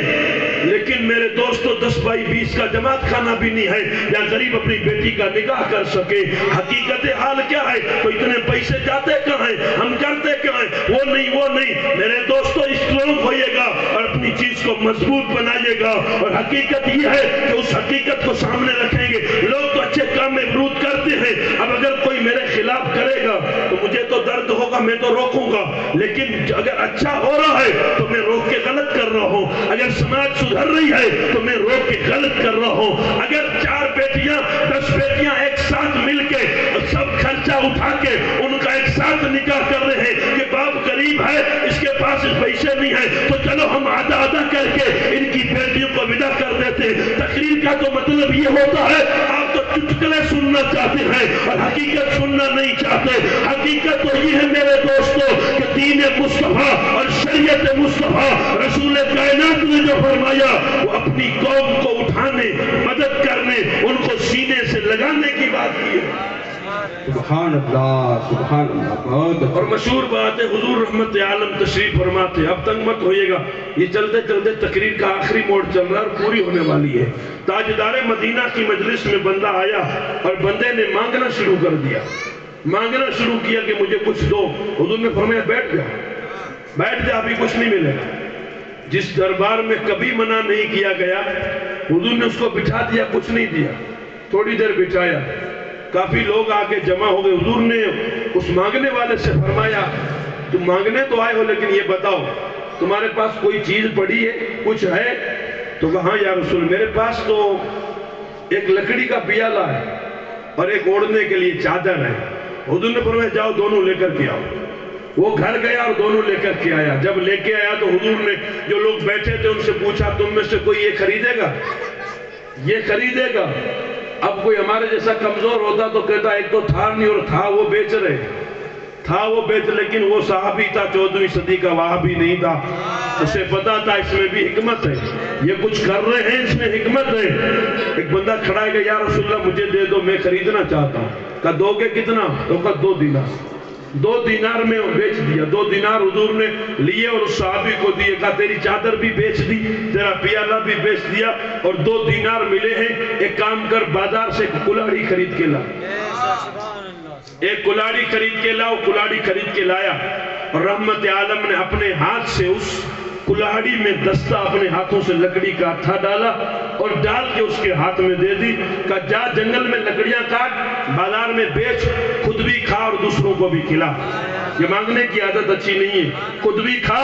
لیکن میرے دوستو 10 بائی 20 کا جماعت خانہ بھی نہیں ہے یا غریب اپنی بیٹی کا نکاح کر سکے۔ حقیقت حال کیا ہے؟ تو اتنے پیسے جاتے کہاں ہیں، ہم کرتے کہاں ہیں؟ وہ نہیں میرے دوستو، اسٹرانگ ہوئے گا اور اپنی چیز کو مضبوط بنائیے گا، اور حقیقت یہ ہے کہ اس حقیقت کو سامنے رکھیں گے۔ لوگ تو اچھے کام میں ورود کرتے ہیں، اب اگر کوئی میرے خلاف کرے گا تو مجھے تو درد ہوگا، میں تو روکوں گا، لیکن اگر اچھا ہو رہا ہے تو میں روک کے غلط کر رہا ہوں، اگر سماج سدھر رہی ہے تو میں روک کے غلط کر رہا ہوں۔ اگر 4 بیٹیاں 10 بیٹیاں ایک ساتھ مل کے سب خرچہ اٹھا کے ان کا ایک ساتھ نکاح کر رہے ہیں کہ باپ غریب ہے، اس کے پاس پیسے نہیں ہے، تو چلو ہم آدھا کر کے ان کی بیٹیوں کو ودا کر دیتے ہیں۔ تقریر کا تو مطلب یہ ہوتا ہے، آپ تو چٹکلے سننا چاہتے ہیں اور حقیقت سننا نہیں چاہتے۔ حقیقت تو یہ ہے میرے دوستو کہ دین مصطفیٰ اور شریعت مصطفیٰ، رسول کائنات نے جو فرمایا وہ اپنی قوم کو اٹھانے، مدد کرنے، ان کو سینے سے لگانے کی بات کی ہے۔ سبحان اللہ، سبحان اللہ، بہت اور مشہور بات ہے، حضور رحمت عالم تشریف فرماتے، اب تنگ مت ہوئیے گا، یہ چلتے چلتے تقریر کا آخری موڑ چل رہا ہے اور پوری ہونے والی ہے۔ تاجدار مدینہ کی مجلس میں بندہ آیا اور بندے نے مانگنا شروع کر دیا، مانگنا شروع کیا کہ مجھے کچھ دو۔ حضور نے فرمایا بیٹھ جا، ابھی کچھ نہیں ملے گا۔ جس دربار میں کبھی منع نہیں کیا گیا، حضور نے اس کو بٹھا دیا، کچھ نہیں دیا، تھوڑی دیر بٹھایا، کافی لوگ آگے جمع ہو گئے۔ حضور نے اس مانگنے والے سے فرمایا تم مانگنے تو آئے ہو، لیکن یہ بتاؤ تمہارے پاس کوئی چیز پڑی ہے، کچھ ہے؟ تو کہا ہاں یا رسول، میرے پاس تو ایک لکڑی کا پیالہ ہے اور ایک اوڑھنے کے لیے چادر ہے۔ حضور نے فرمایا جاؤ دونوں لے کر کے آؤ۔ وہ گھر گیا اور دونوں لے کر کے آیا۔ جب لے کے آیا تو حضور نے جو لوگ بیٹھے تھے ان سے پوچھا تم میں سے کوئی یہ خریدے گا، یہ خریدے گا؟ اب کوئی ہمارے جیسا کمزور ہوتا تو کہتا ایک تو تھا نہیں اور تھا وہ بیچ رہے، تھا وہ بیچ، لیکن وہ صحابی تھا 14ویں صدی کا، وہابی نہیں تھا، اسے پتا تھا اس میں بھی حکمت ہے، یہ کچھ کر رہے ہیں اس میں حکمت ہے۔ ایک بندہ کھڑا ہے کہ یا رسول اللہ مجھے دے دو، میں خریدنا چاہتا ہوں۔ کہا دو گے کتنا؟ تو کہا 2 دینار۔ 2 دینار میں بیچ دیا۔ 2 دینار حضور نے لیے اور اس صحابی کو دیے، کہا تیری چادر بھی بیچ دی، تیرا پیالہ بھی بیچ دیا، اور 2 دینار ملے ہیں، ایک کام کر بازار سے ایک کلاڑی خرید کے لا، ایک کلاڑی خرید کے لاؤ۔ کلاڑی خرید کے لایا اور رحمت عالم نے اپنے ہاتھ سے اس کلاڑی میں دستہ اپنے ہاتھوں سے لکڑی کا ہتھا ڈالا اور ڈال کے اس کے ہاتھ میں دے دی، کہا جا جنگل میں لکڑیاں کاٹ، بازار میں بیچ، خود بھی کھا اور دوسروں کو بھی کھلا۔ یہ مانگنے کی عادت اچھی نہیں ہے، خود بھی کھا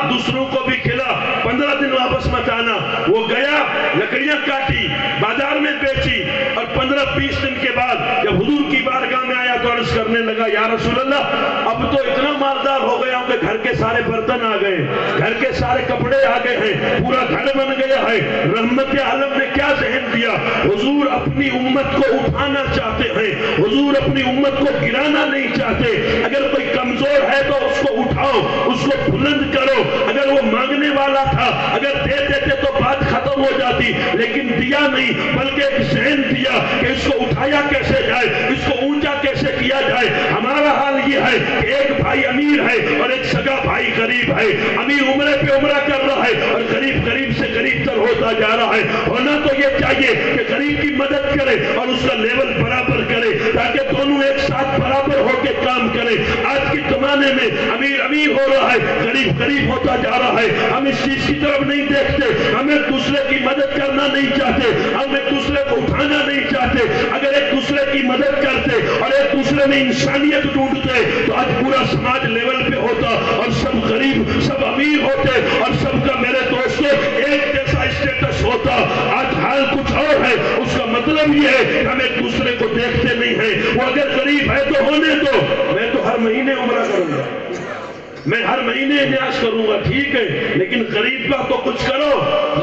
دوسروں کو بھی کھلا، 15 دن واپس مت آنا۔ وہ گیا، لکڑیاں کاٹی، بازار میں بیچی، اور 15-20 دن کے بعد جب حضور کی بارگاہ میں آیا تو عرض کرنے لگا یا رسول اللہ اب تو اتنا مالدار ہو گیا ہوں کہ گھر کے سارے برتن آ گئے، گھر کے سارے کپڑے آ گئے ہیں، پورا گھر بن گیا ہے۔ رحمت عالم نے کیا ذہن دیا؟ حضور اپنی امت کو اٹھانا چاہتے ہیں، حضور اپنی امت کو گرانا نہیں چاہتے۔ اگر کوئی کمزور ہے تو اس کو اٹھاؤ، اس کو بلند کرو۔ اگر وہ مانگنے والا تھا، اگر دے دیتے تو بات ختم ہو جاتی، لیکن دیا نہیں، بلکہ ایک ذہن دیا کہ اس کو اٹھایا کیسے جائے، اس کو اونچا کیسے کیا جائے۔ ہمارا حال یہ ہے کہ ایک بھائی امیر ہے اور ایک سگا بھائی غریب ہے، امیر عمرے پہ عمرہ کر رہا ہے اور غریب قریب سے قریب تر ہوتا جا رہا ہے۔ ہونا تو یہ چاہیے کہ غریب کی مدد کرے اور اس کا لیول برابر کرے تاکہ دونوں ایک ساتھ برابر ہو کے کام کرے۔ آج کے زمانے میں امیر امیر ہو رہا ہے، غریب غریب ہوتا جا رہا ہے۔ ہم اس چیز کی طرف نہیں دیکھتے، ہم ایک دوسرے کی مدد کرنا نہیں چاہتے، ہم ایک دوسرے کو اٹھانا نہیں چاہتے۔ اگر ایک دوسرے کی مدد کرتے اور ایک دوسرے میں انسانیت ڈھونڈتے تو آج پورا سماج لیول پہ ہوتا اور سب غریب سب امیر ہوتے اور سب کا میرے دوستوں ایک جیسا اسٹیٹس ہوتا۔ آج حال کچھ اور ہے، اس کا مطلب یہ ہے کہ ہم ایک دوسرے کو دیکھتے نہیں ہیں۔ وہ اگر غریب ہے تو ہونے دو، میں تو ہر مہینے عمرہ کروں گا، میں ہر مہینے نیاز کروں گا، ٹھیک ہے، لیکن غریب کا تو کچھ کرو۔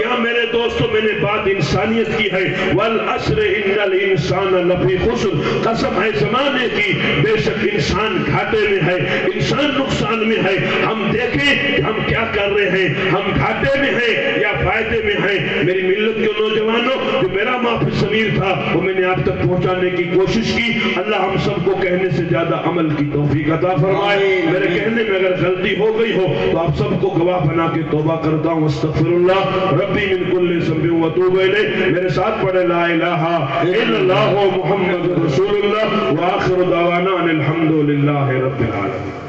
یہاں میرے دوستوں میں نے بات انسانیت کی ہے، وَالْعَصْرِ إِنَّ الْإِنسَانَ لَفِي خُسْرٍ، قسم ہے زمانے کی، بے شک انسان گھاٹے میں ہے، انسان نقصان میں ہے۔ ہم دیکھیں کہ ہم کیا کر رہے ہیں، ہم گھاٹے میں ہیں یا فائدے میں ہیں۔ میری ملت کے نوجوانوں، جو میرا محفظ ضمیر تھا وہ میں نے آپ تک پہنچانے کی کوشش کی۔ اللہ ہم سب کو کہنے سے زیادہ عمل کی توفیق عطا فرمائے۔ میرے کہنے میں اگر غلطی ہو گئی ہو تو آپ سب کو گواہ بنا کے توبہ کرتا ہوں. استغفراللہ ربی من کل ذنب واتوب الیہ. میرے ساتھ پڑھے لا الہ الا اللہ محمد رسول اللہ وآخر دعوانا ان الحمدللہ رب العالمین.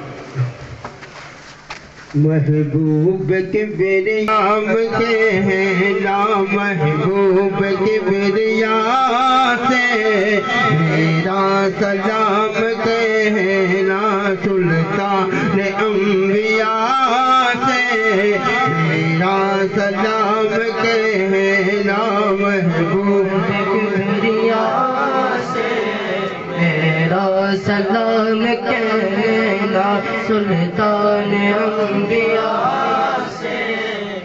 محبوب کبریام کے ہیں لا محبوب کبریا سے میرا سلام کہنا سلطان انبیاء سے میرا سلام کہنا محبوب کبریا سے میرا سلام کہنا سلطان انبیاء سے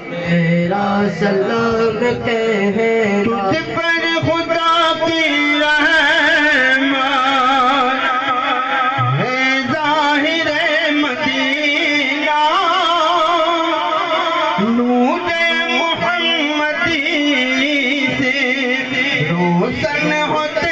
میرا سلام کہنا تجھ پر خدا کی رحمت ہے ظاہر مدینہ نور محمدی سے روشن ہوتے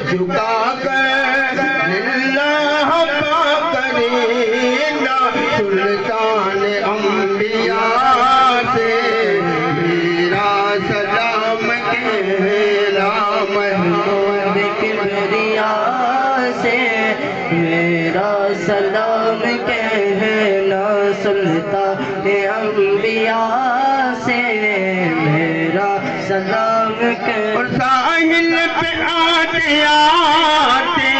جھکا کر اللہ پاک کرینا سلطان انبیاء سے میرا سلام کہنا محبوب کبریا سے میرا سلام کہنا سلطان انبیاء سے میرا سلام کہنا. اور ساحل پہ آتے آتے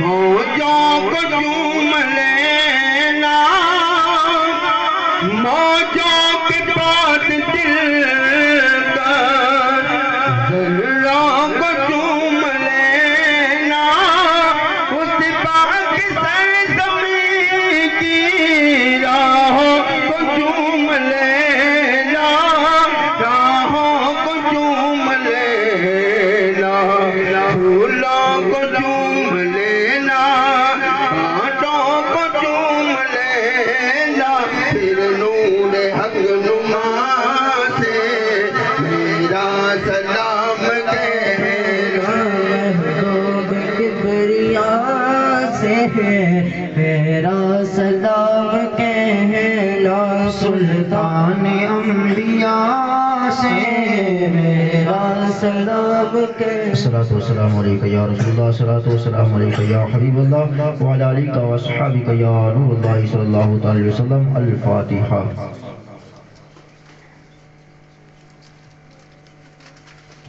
موجوں کو چوم لینا موجوں کے پاس دل کر ذروں کو چوم لینا اس پاک سرزمین کی راہوں کو چوم لینا راہوں کو چوم لینا پھولوں کو چوم لینا کانٹوں کو چوم لینا پھر نور حق نما سے میرا سلام کہنا محبوب کبریا سے میرا سلام کہنا سلطان انبیاء سے میرا سلام کہنا. الصلاة والسلام علیکہ یا رسول اللہ الصلاة والسلام علیکہ یا حبیب اللہ وعلی آلکہ واصحابکہ یا نور اللہ صلی اللہ تعالی وسلم. الفاتحہ.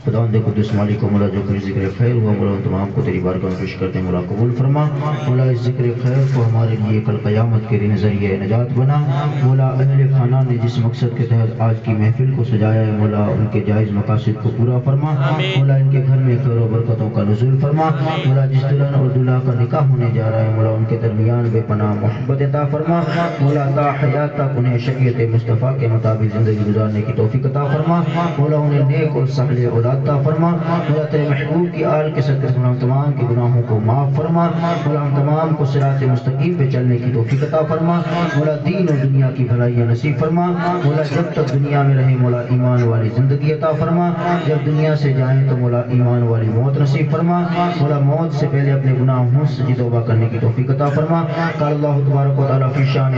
خداوند قدس مالک و مولا جو کچھ ذکر خیر ہوا مولا ان تمام کو تیری بارگاہ میں پیش کرتے ہیں مولا قبول فرما. مولا اس ذکر خیر کو ہمارے لیے کل قیامت کے دن ذریعہ نجات بنا. مولا اہل خانہ نے جس مقصد کے تحت آج کی محفل کو سجایا ہے مولا ان کے جائز مقاصد کو پورا فرما. مولا ان کے گھر میں خیر و برکتوں کا نزول فرما. مولا جس دلہن اور دلہا کا نکاح ہونے جا رہا ہے مولا ان کے درمیان بے پناہ محبت عطا فرما. مولا تا حیات تک انہیں شریعت مصطفیٰ کے مطابق زندگی گزارنے کی توفیق عطا فرما. مولا انہیں نیک اور صالح اولاد عطا فرما. مولا تیرے محبوب کی آل کے صدقے ہم تمام کے گناہوں کو معاف فرما. مولا ہم تمام کو صراط مستقیم پہ چلنے کی توفیق عطا فرما. مولا دین اور دنیا کی بھلائیاں نصیب فرما. مولا جب تک دنیا میں رہے مولا ایمان والی زندگی عطا فرما. جب دنیا سے جائیں تو مولا ایمان والی موت نصیب فرما. مولا موت سے پہلے اپنے گناہوں سے توبہ کرنے کی توفیق عطا فرما. قال اللہ تبارک و تعالی فی شان